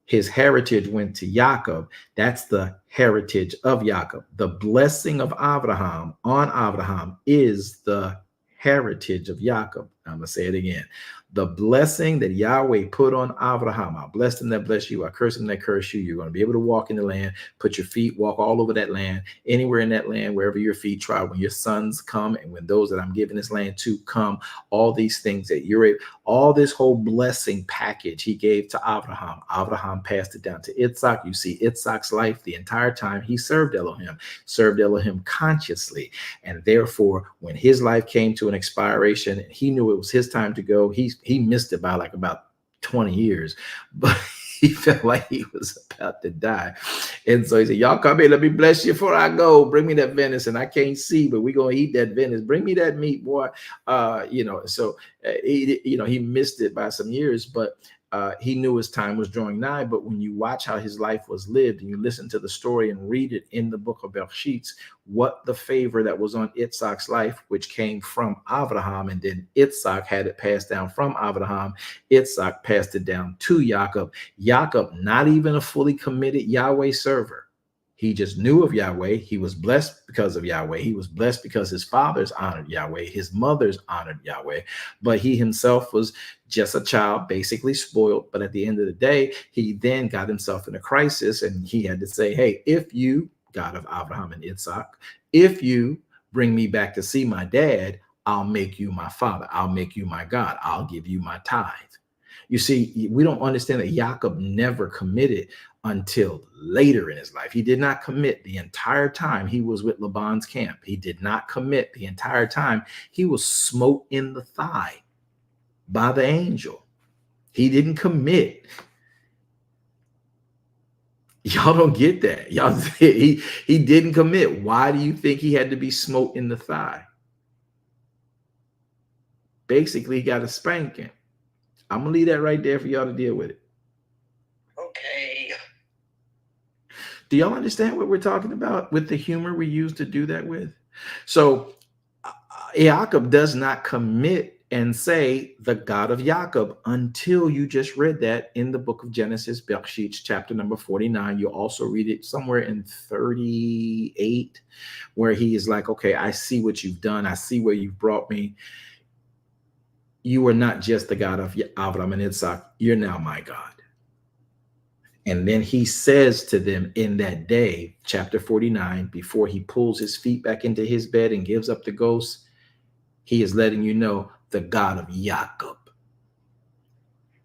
his heritage went to Jacob, that's the heritage of Jacob. The blessing of Abraham on Abraham is the heritage of Jacob. I'm going to say it again. The blessing that Yahweh put on Abraham, I bless them that bless you, I curse them that curse you. You're going to be able to walk in the land, put your feet, walk all over that land, anywhere in that land, wherever your feet trod, when your sons come and when those that I'm giving this land to come, all these things that you're able, all this whole blessing package he gave to Abraham. Abraham passed it down to Yitzhak. You see Yitzhak's life the entire time he served Elohim consciously. And therefore, when his life came to an expiration, and he knew it was his time to go, he missed it by like about 20 years, but he felt like he was about to die. And so he said, y'all come here, let me bless you before I go. Bring me that venison. I can't see, but we're going to eat that venison. Bring me that meat, boy. So he missed it by some years, but he knew his time was drawing nigh. But when you watch how his life was lived and you listen to the story and read it in the book of Bereishit, what the favor that was on Yitzhak's life, which came from Abraham, and then Yitzhak had it passed down from Abraham. Yitzhak passed it down to Jacob. Jacob, not even a fully committed Yahweh server. He just knew of Yahweh. He was blessed because of Yahweh. He was blessed because his fathers honored Yahweh. His mothers honored Yahweh. But he himself was just a child, basically spoiled. But at the end of the day, he then got himself in a crisis, and he had to say, hey, if you, God of Abraham and Yitzhak, if you bring me back to see my dad, I'll make you my father. I'll make you my God. I'll give you my tithe. You see, we don't understand that Jacob never committed until later in his life. He did not commit the entire time he was with Laban's camp. He did not commit the entire time he was smote in the thigh by the angel. He didn't commit. Y'all don't get that. Y'all, he didn't commit. Why do you think he had to be smote in the thigh? Basically, he got a spanking. I'm going to leave that right there for y'all to deal with it. Okay. Do y'all understand what we're talking about with the humor we use to do that with? So Jacob does not commit and say the God of Jacob until you just read that in the book of Genesis, Bereishit, chapter number 49. You'll also read it somewhere in 38, where he is like, okay, I see what you've done. I see where you've brought me. You are not just the God of Avram and Isaac. You're now my God. And then he says to them in that day, chapter 49, before he pulls his feet back into his bed and gives up the ghost, he is letting you know the God of Jacob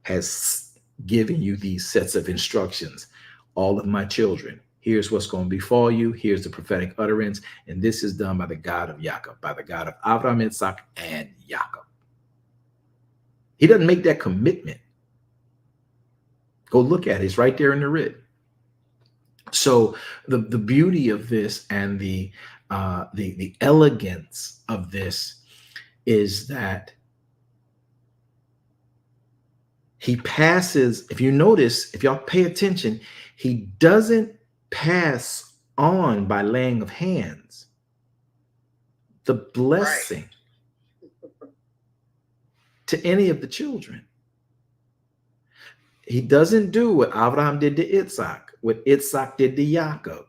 has given you these sets of instructions. All of my children, here's what's going to befall you. Here's the prophetic utterance. And this is done by the God of Jacob, by the God of Avram, Isaac, and Jacob. He doesn't make that commitment. Go look at it. It's right there in the writ. So the beauty of this and the elegance of this is that he passes, if you notice, if y'all pay attention, he doesn't pass on by laying of hands the blessing to any of the children. He doesn't do what Abraham did to Isaac, what Isaac did to Jacob.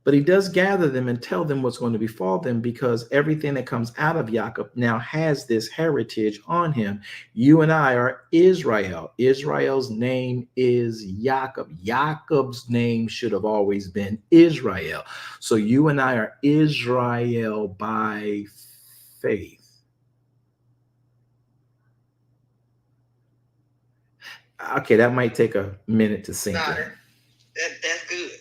But he does gather them and tell them what's going to befall them, because everything that comes out of Jacob now has this heritage on him. You and I are Israel. Israel's name is Jacob. Jacob's name should have always been Israel. So you and I are Israel by faith. Okay, that might take a minute to sink in. That's good.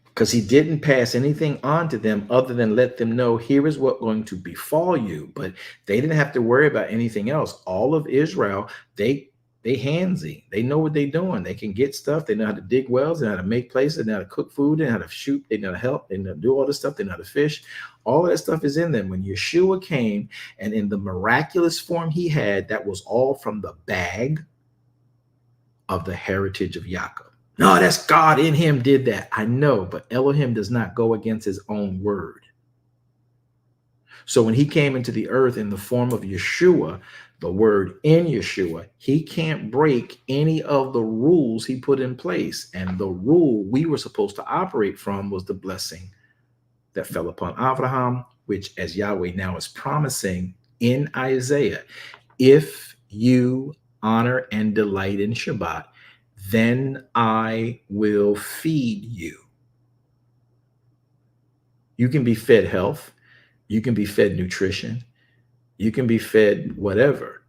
Because he didn't pass anything on to them other than let them know, here is what's going to befall you. But they didn't have to worry about anything else. All of Israel, they handsy. They know what they're doing. They can get stuff. They know how to dig wells. They know how to make places. They know how to cook food. They know how to shoot. They know how to help. They know how to do all this stuff. They know how to fish. All of that stuff is in them. When Yeshua came, and in the miraculous form he had, that was all from the bag of the heritage of Jacob. No, that's God in him did that. I know, but Elohim does not go against his own word. So when he came into the earth in the form of Yeshua, the word in Yeshua, he can't break any of the rules he put in place. And the rule we were supposed to operate from was the blessing that fell upon Abraham, which, as Yahweh now is promising in Isaiah, if you honor and delight in Shabbat, then I will feed you. You can be fed health. You can be fed nutrition. You can be fed whatever,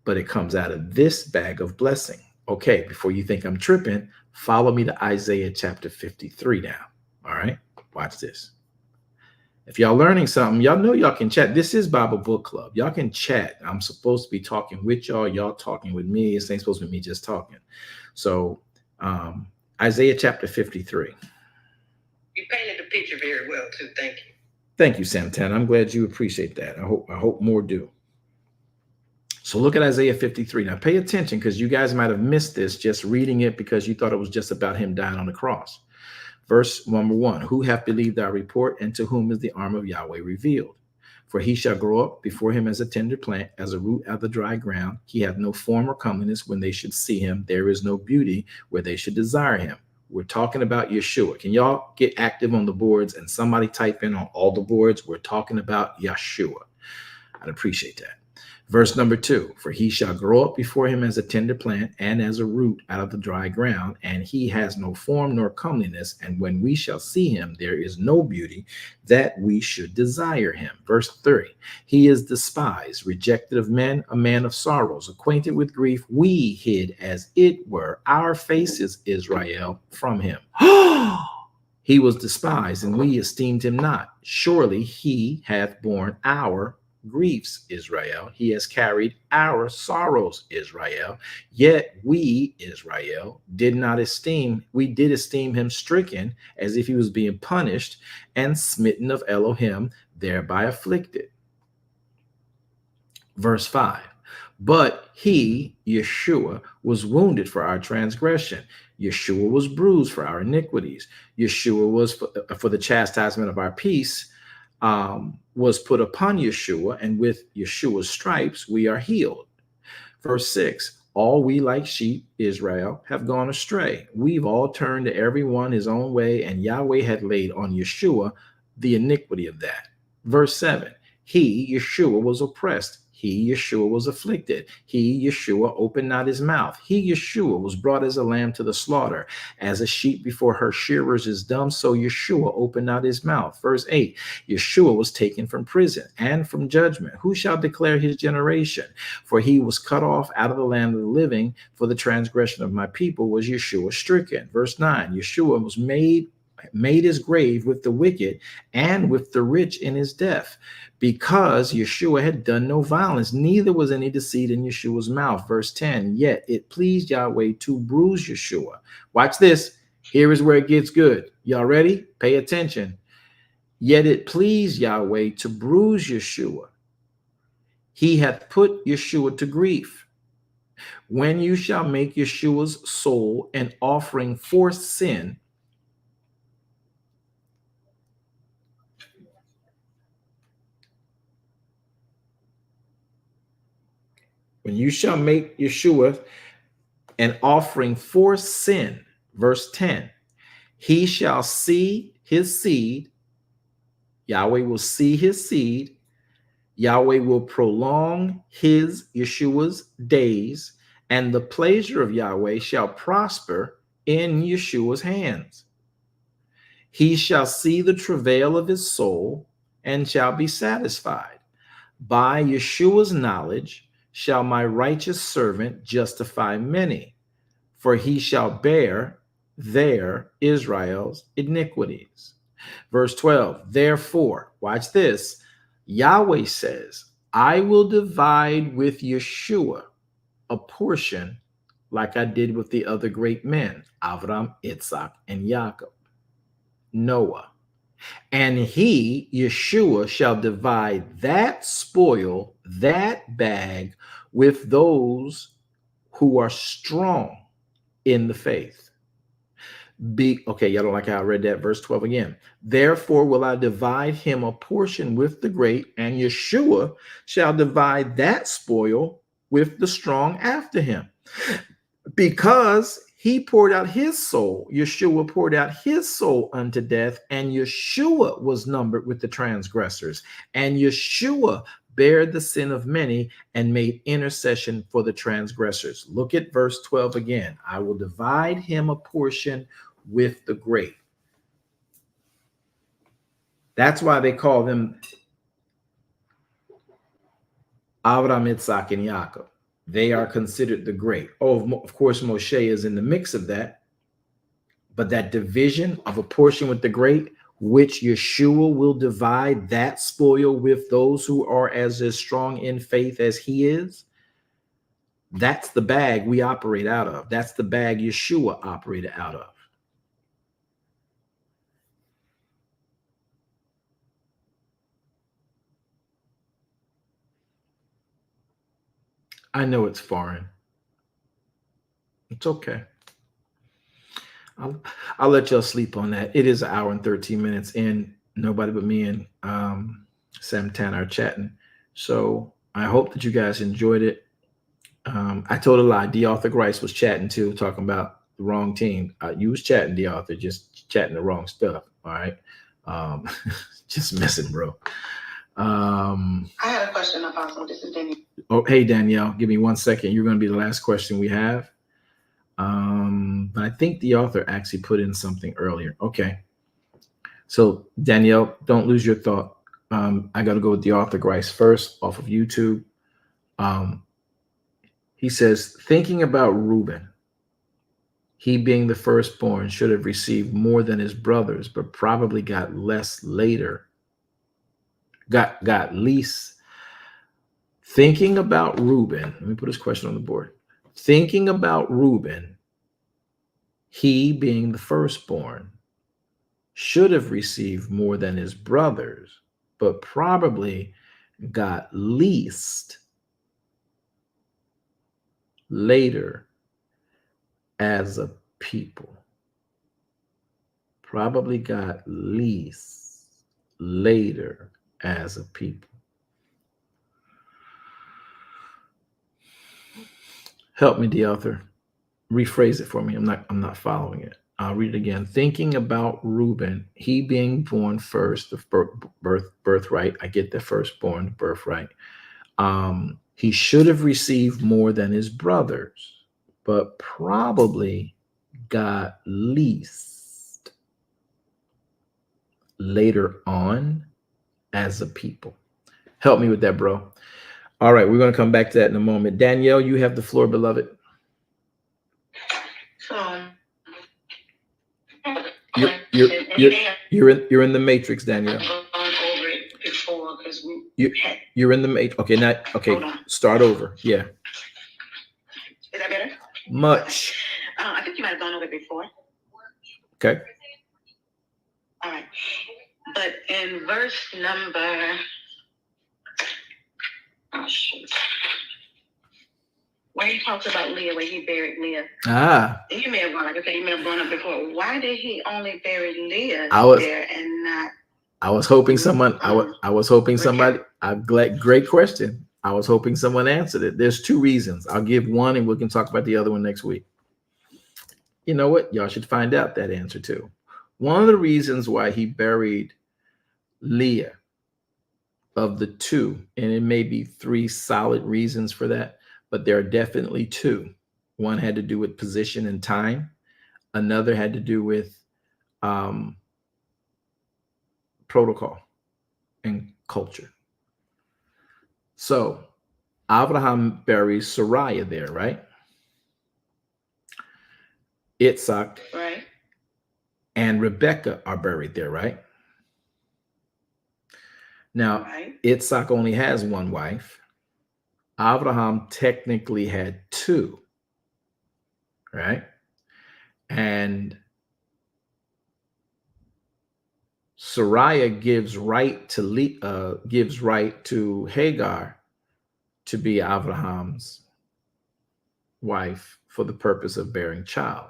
but it comes out of this bag of blessing. Okay, before you think I'm tripping, follow me to Isaiah chapter 53 now. All right, watch this. If y'all learning something, y'all know y'all can chat. This is Bible Book Club. Y'all can chat. I'm supposed to be talking with y'all. Y'all talking with me. It ain't supposed to be me just talking. So Isaiah chapter 53. You painted the picture very well too. Thank you. Thank you, Santana. I'm glad you appreciate that. I hope more do. So look at Isaiah 53. Now pay attention, because you guys might have missed this just reading it because you thought it was just about him dying on the cross. Verse number 1, who hath believed our report, and to whom is the arm of Yahweh revealed? For he shall grow up before him as a tender plant, as a root out of the dry ground. He hath no form or comeliness when they should see him. There is no beauty where they should desire him. We're talking about Yeshua. Can y'all get active on the boards and somebody type in on all the boards? We're talking about Yeshua. I'd appreciate that. Verse number 2, for he shall grow up before him as a tender plant and as a root out of the dry ground, and he has no form nor comeliness, and when we shall see him, there is no beauty that we should desire him. Verse 3, he is despised, rejected of men, a man of sorrows, acquainted with grief. We hid, as it were, our faces, Israel, from him. He was despised, and we esteemed him not. Surely he hath borne our griefs, Israel. He has carried our sorrows, Israel. Yet we, Israel, did esteem him stricken, as if he was being punished, and smitten of Elohim, thereby afflicted. Verse 5, but he, Yeshua, was wounded for our transgression. Yeshua was bruised for our iniquities. Yeshua was for the chastisement of our peace was put upon Yeshua, and with Yeshua's stripes we are healed. Verse 6, all we like sheep, Israel, have gone astray. We've all turned to every one his own way, and Yahweh had laid on Yeshua the iniquity of that. Verse 7, he, Yeshua, was oppressed. He, Yeshua, was afflicted. He, Yeshua, opened not his mouth. He, Yeshua, was brought as a lamb to the slaughter. As a sheep before her shearers is dumb, so Yeshua opened not his mouth. Verse 8, Yeshua was taken from prison and from judgment. Who shall declare his generation? For he was cut off out of the land of the living. For the transgression of my people was Yeshua stricken. Verse 9, Yeshua was made his grave with the wicked and with the rich in his death, because Yeshua had done no violence, neither was any deceit in Yeshua's mouth. Verse 10, yet it pleased Yahweh to bruise Yeshua. Watch this. Here is where it gets good. Y'all ready? Pay attention. Yet it pleased Yahweh to bruise Yeshua. He hath put Yeshua to grief. When you shall make Yeshua's soul an offering for sin, when you shall make Yeshua an offering for sin, verse 10, he shall see his seed. Yahweh will see his seed. Yahweh will prolong his, Yeshua's, days, and the pleasure of Yahweh shall prosper in Yeshua's hands. He shall see the travail of his soul and shall be satisfied. By Yeshua's knowledge shall my righteous servant justify many, for he shall bear their, Israel's, iniquities. Verse 12, therefore, watch this, Yahweh says, I will divide with Yeshua a portion like I did with the other great men, Avram, Yitzhak, and Jacob, Noah. And he, Yeshua, shall divide that spoil, that bag, with those who are strong in the faith. Okay, y'all don't like how I read that, verse 12 again. Therefore will I divide him a portion with the great, and Yeshua shall divide that spoil with the strong after him. Because he poured out his soul, Yeshua poured out his soul unto death, and Yeshua was numbered with the transgressors, and Yeshua bare the sin of many and made intercession for the transgressors. Look at verse 12 again. I will divide him a portion with the great. That's why they call them Avram, Yitzhak, and Jacob. They are considered the great. Oh, of course, Moshe is in the mix of that. But that division of a portion with the great, which Yeshua will divide that spoil with those who are as strong in faith as he is, that's the bag we operate out of. That's the bag Yeshua operated out of. I know it's foreign. It's okay. I'll let y'all sleep on that. It is an hour and 13 minutes in. Nobody but me and Sam Tan are chatting. So I hope that you guys enjoyed it. I told a lie. D. Arthur Grice was chatting too, talking about the wrong team. You was chatting, D. Arthur, just chatting the wrong stuff. All right. Just messing, bro. I had a question, Apostle. This is Danielle. Oh, hey, Danielle. Give me 1 second. You're going to be the last question we have. But I think the author actually put in something earlier. Okay. So, Danielle, don't lose your thought. I got to go with the author Grice first off of YouTube. He says, thinking about Reuben, he being the firstborn should have received more than his brothers, but probably got less later. Got least. Thinking about Reuben, let me put his question on the board. Thinking about Reuben, he being the firstborn should have received more than his brothers, but probably got least later as a people. Probably got least later as a people. Help me, the author. Rephrase it for me. I'm not following it. I'll read it again. Thinking about Reuben, he being born first, the birthright. I get the firstborn birthright. He should have received more than his brothers, but probably got least later on as a people. Help me with that, bro. All right, we're going to come back to that in a moment. Danielle, you have the floor, beloved. You're in the matrix, Danielle. You're in the matrix. Okay, now start over. Yeah. Is that better? Much. I think you might have gone over it before. Okay. All right. But in verse number, oh shoot, where he talks about Leah, where he buried Leah. You may have gone, like I said, you may have gone up before. Why did he only bury Leah there and not? I was hoping someone. I was hoping somebody. Great question. I was hoping someone answered it. There's two reasons. I'll give one, and we can talk about the other one next week. You know what? Y'all should find out that answer too. One of the reasons why he buried Leah, of the two, and it may be three solid reasons for that, but there are definitely two. One had to do with position and time. Another had to do with protocol and culture. So Abraham buries Sariah there, right? Isaac, right, and Rebecca are buried there, right? Now, right. Isaac only has one wife. Abraham technically had two, right? And Sariah gives right to Hagar to be Abraham's wife for the purpose of bearing child.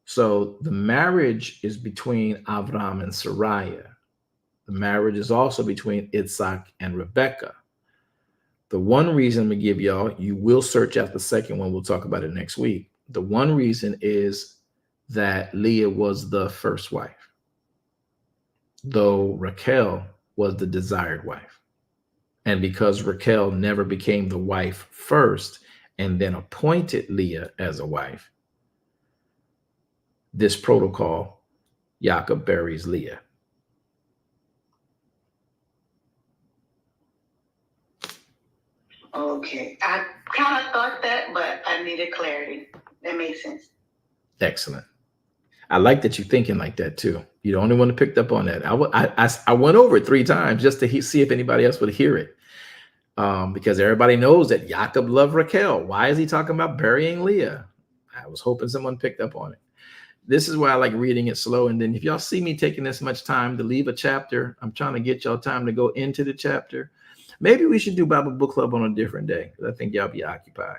So the marriage is between Abraham and Sariah. The marriage is also between Isaac and Rebecca. The one reason I'm gonna give y'all, you will search out the second one. We'll talk about it next week. The one reason is that Leah was the first wife, though Raquel was the desired wife. And because Raquel never became the wife first and then appointed Leah as a wife, this protocol, Jacob buries Leah. Okay. I kind of thought that, but I needed clarity. That makes sense. Excellent. I like that you're thinking like that too. You're the only one that picked up on that. I went over it 3 times just to see if anybody else would hear it. Because everybody knows that Jacob loved Raquel. Why is he talking about burying Leah? I was hoping someone picked up on it. This is why I like reading it slow. And then if y'all see me taking this much time to leave a chapter, I'm trying to get y'all time to go into the chapter. Maybe we should do Bible Book Club on a different day, because I think y'all be occupied.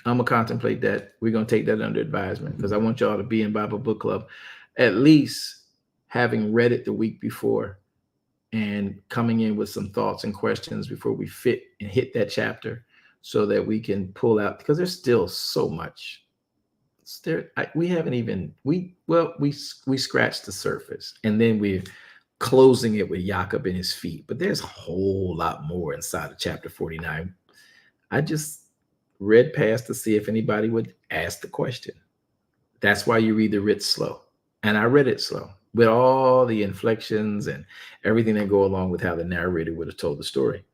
I'm going to contemplate that. We're going to take that under advisement, because I want y'all to be in Bible Book Club, at least having read it the week before and coming in with some thoughts and questions before we fit and hit that chapter, so that we can pull out, because there's still so much. We scratched the surface, and then we're closing it with Jacob and his feet. But there's a whole lot more inside of chapter 49. I just read past to see if anybody would ask the question. That's why you read the writ slow. And I read it slow, with all the inflections and everything that go along with how the narrator would have told the story.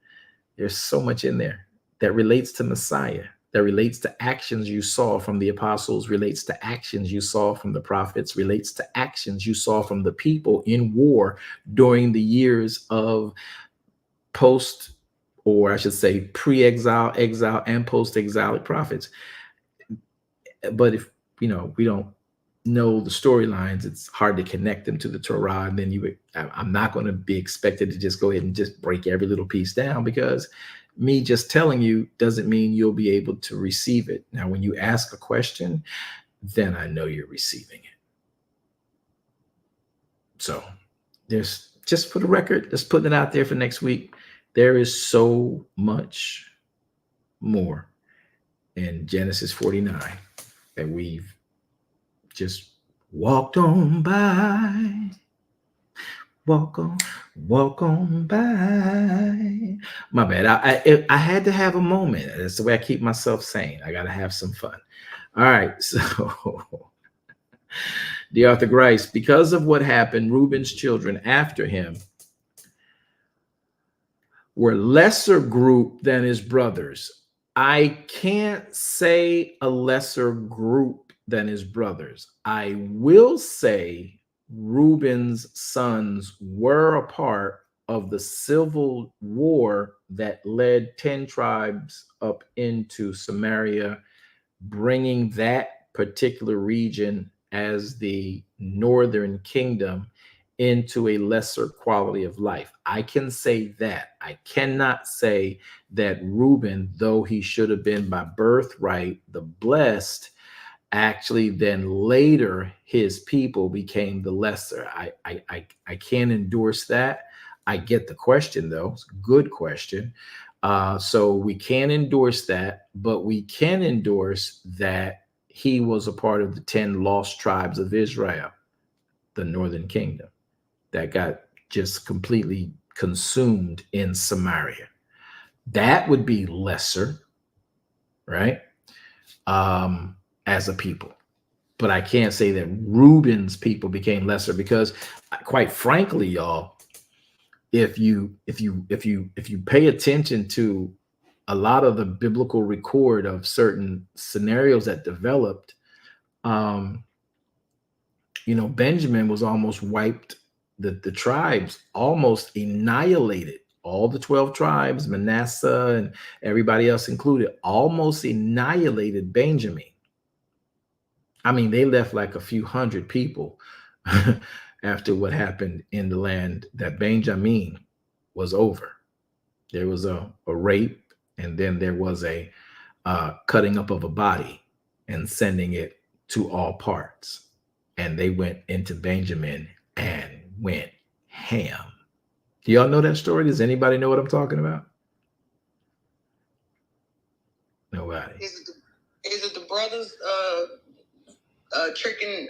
There's so much in there that relates to Messiah, that relates to actions you saw from the apostles, relates to actions you saw from the prophets, relates to actions you saw from the people in war during the years of post, or I should say pre-exile, exile, and post-exilic prophets. But if we don't know the storylines, it's hard to connect them to the Torah. And then I'm not going to be expected to just go ahead and just break every little piece down, because me just telling you doesn't mean you'll be able to receive it. Now, when you ask a question, then I know you're receiving it. So there's just for the record, just putting it out there for next week. There is so much more in Genesis 49 that we've just walked on by. Walk on by. My bad. I had to have a moment. That's the way I keep myself sane. I got to have some fun. All right. So, the author Grice, because of what happened, Reuben's children after him were lesser group than his brothers. I can't say a lesser group than his brothers. I will say Reuben's sons were a part of the civil war that led 10 tribes up into Samaria, bringing that particular region as the northern kingdom into a lesser quality of life. I can say that. I cannot say that Reuben, though he should have been by birthright the blessed, actually then later his people became the lesser. I can't endorse that. I get the question though. It's a good question. So we can't endorse that, but we can endorse that he was a part of the 10 lost tribes of Israel, the northern kingdom, that got just completely consumed in Samaria. That would be lesser, right? As a people. But I can't say that Reuben's people became lesser, because quite frankly, y'all, if you pay attention to a lot of the biblical record of certain scenarios that developed, Benjamin was almost wiped. The tribes almost annihilated. All the 12 tribes, Manasseh and everybody else included, almost annihilated Benjamin. I mean, they left like a few hundred people after what happened in the land that Benjamin was over. There was a rape, and then there was a cutting up of a body and sending it to all parts. And they went into Benjamin and went ham. Do y'all know that story? Does anybody know what I'm talking about? Nobody. Is it the brothers tricking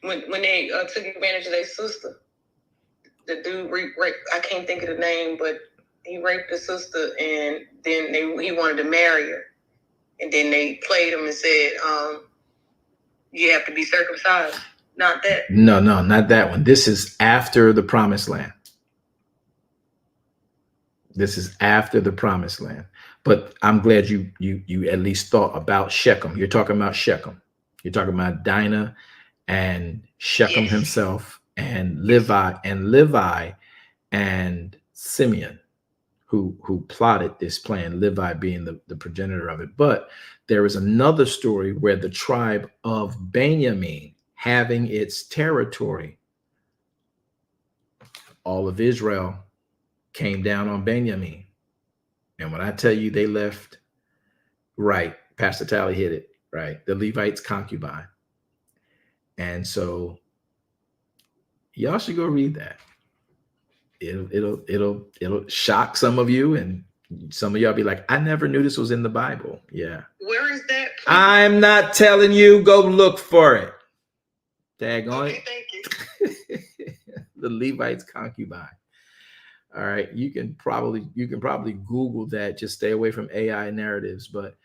when they took advantage of their sister? The dude raped, I can't think of the name, but he raped the sister, and then he wanted to marry her, and then they played him and said, you have to be circumcised. Not that. No, not that one. This is after the promised land. This is after the promised land. But I'm glad you at least thought about Shechem. You're talking about Shechem. You're talking about Dinah and Shechem himself, and Levi and Simeon, who plotted this plan, Levi being the progenitor of it. But there is another story where the tribe of Benjamin, having its territory, all of Israel came down on Benjamin. And when I tell you they left, right, Pastor Tally hit it, right, the Levites' concubine. And so y'all should go read that. It'll shock some of you, and some of y'all be like, I never knew this was in the Bible. Yeah. Where is that? I'm not telling you, go look for it. Daggone it. Thank you. The Levites' concubine. All right, you can probably Google that. Just stay away from AI narratives, but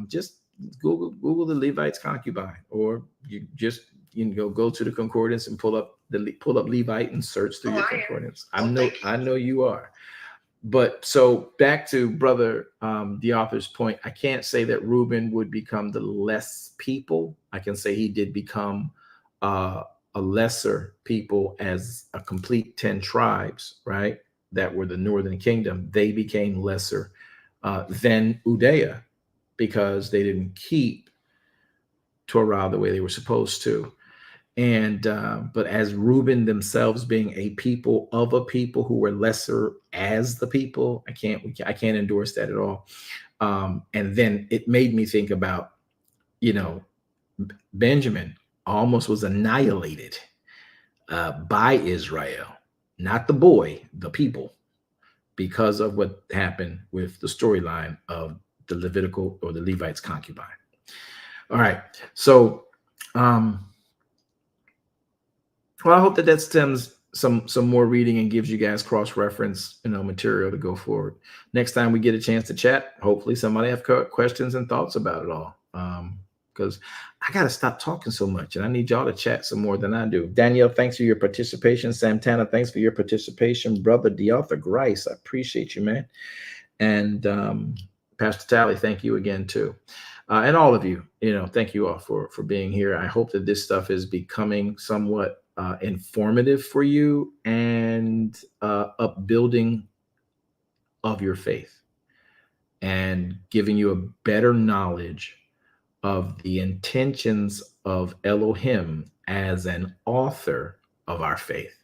just Google the Levites' concubine, or you just go to the concordance and pull up Levite and search through your concordance. I know you are. But so back to brother the author's point, I can't say that Reuben would become the less people. I can say he did become a lesser people as a complete 10 tribes, right? That were the northern kingdom. They became lesser than Udea because they didn't keep Torah the way they were supposed to. And but as Reuben themselves being a people of a people who were lesser as the people, I can't endorse that at all. And then it made me think about, Benjamin almost was annihilated by Israel, not the boy, the people, because of what happened with the storyline of the Levitical or the Levites' concubine. All right. So, well, I hope that stems some more reading and gives you guys cross-reference, material to go forward. Next time we get a chance to chat, hopefully somebody have questions and thoughts about it all. Because I got to stop talking so much and I need y'all to chat some more than I do. Danielle, thanks for your participation. Santana, thanks for your participation. Brother Dearthur Grice, I appreciate you, man. And Pastor Tally, thank you again, too. And all of you, thank you all for being here. I hope that this stuff is becoming somewhat informative for you and upbuilding of your faith and giving you a better knowledge of the intentions of Elohim as an author of our faith.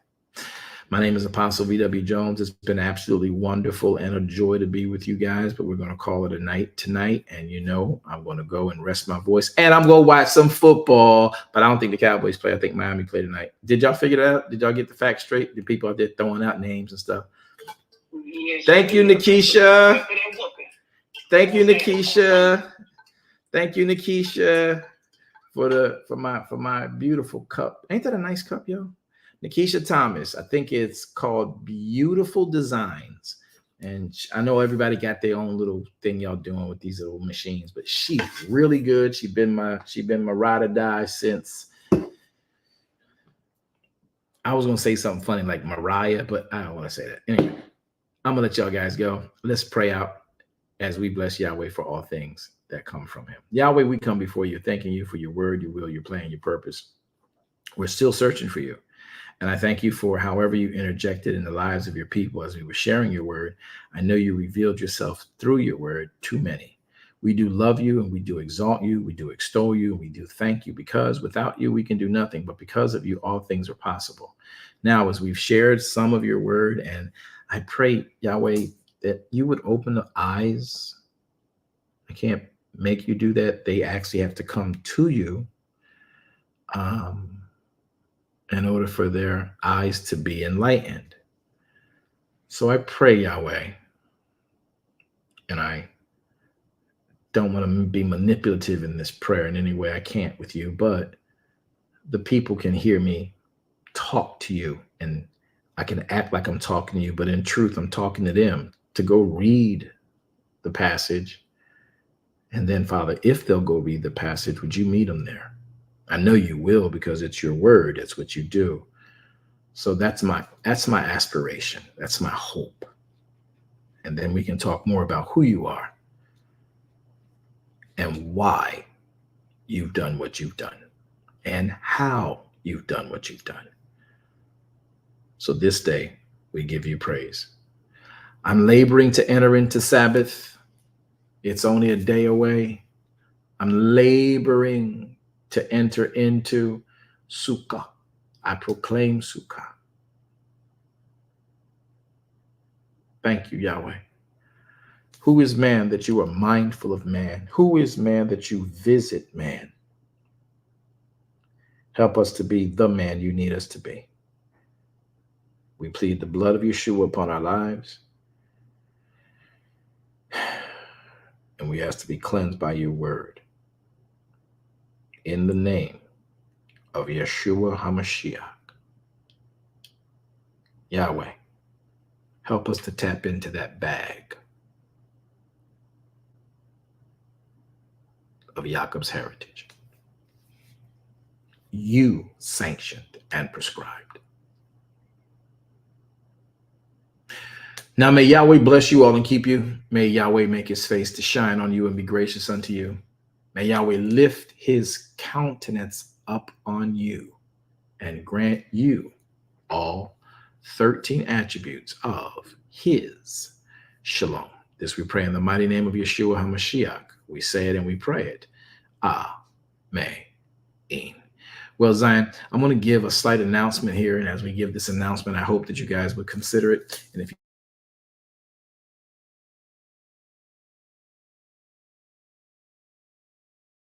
My name is Apostle V.W. Jones. It's been absolutely wonderful and a joy to be with you guys, but we're going to call it a night tonight. And I'm going to go and rest my voice and I'm going to watch some football, but I don't think the Cowboys play. I think Miami play tonight. Did y'all figure that out? Did y'all get the facts straight? The people out there throwing out names and stuff. Yes, thank you, Nikisha. Thank you, Nikisha. Thank you, Nikisha, for my beautiful cup. Ain't that a nice cup, yo? Nikisha Thomas. I think it's called Beautiful Designs. And I know everybody got their own little thing y'all doing with these little machines, but she's really good. She's been my ride or die since. I was gonna say something funny like Mariah, but I don't want to say that. Anyway, I'm gonna let y'all guys go. Let's pray out as we bless Yahweh for all things that come from him. Yahweh, we come before you, thanking you for your word, your will, your plan, your purpose. We're still searching for you. And I thank you for however you interjected in the lives of your people as we were sharing your word. I know you revealed yourself through your word to many. We do love you and we do exalt you. We do extol you and we do thank you because without you, we can do nothing. But because of you, all things are possible. Now, as we've shared some of your word, and I pray, Yahweh, that you would open the eyes. I can't make you do that. They actually have to come to you in order for their eyes to be enlightened. So I pray, Yahweh, and I don't want to be manipulative in this prayer in any way I can't with you, but the people can hear me talk to you and I can act like I'm talking to you, but in truth, I'm talking to them to go read the passage. And then, Father, if they'll go read the passage, would you meet them there? I know you will because it's your word. It's what you do. So that's my aspiration. That's my hope. And then we can talk more about who you are and why you've done what you've done and how you've done what you've done. So this day we give you praise. I'm laboring to enter into Sabbath. It's only a day away. I'm laboring to enter into Sukkah. I proclaim Sukkah. Thank you, Yahweh. Who is man that you are mindful of man? Who is man that you visit man? Help us to be the man you need us to be. We plead the blood of Yeshua upon our lives. And we ask to be cleansed by your word. In the name of Yeshua HaMashiach. Yahweh, help us to tap into that bag of Jacob's heritage. You sanctioned and prescribed. Now may Yahweh bless you all and keep you. May Yahweh make his face to shine on you and be gracious unto you. May Yahweh lift his countenance up on you and grant you all 13 attributes of his shalom. This we pray in the mighty name of Yeshua HaMashiach. We say it and we pray it. Amen. Well, Zion, I'm going to give a slight announcement here. And as we give this announcement, I hope that you guys would consider it. And if you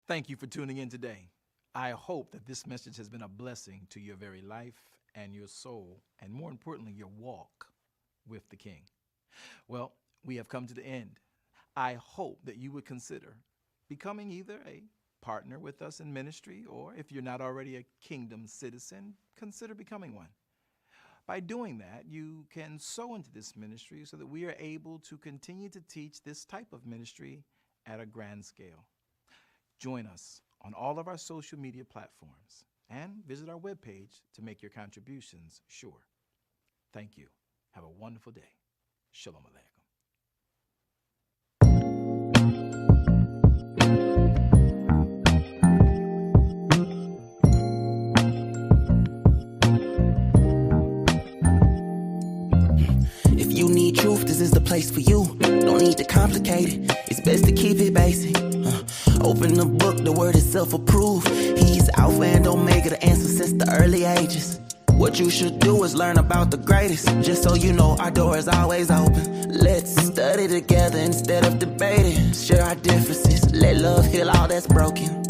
Thank you for tuning in today. I hope that this message has been a blessing to your very life and your soul, and more importantly, your walk with the King. Well, we have come to the end. I hope that you would consider becoming either a partner with us in ministry, or if you're not already a kingdom citizen, consider becoming one. By doing that, you can sow into this ministry so that we are able to continue to teach this type of ministry at a grand scale. Join us on all of our social media platforms and visit our webpage to make your contributions sure. Thank you. Have a wonderful day. Shalom Aleichem. If you need truth, this is the place for you. Don't need to complicate it. It's best to keep it basic. Open the book, the word is self-approved. He's Alpha and Omega, the answer since the early ages. What you should do is learn about the greatest. Just so you know, our door is always open. Let's study together instead of debating. Share our differences, let love heal all that's broken.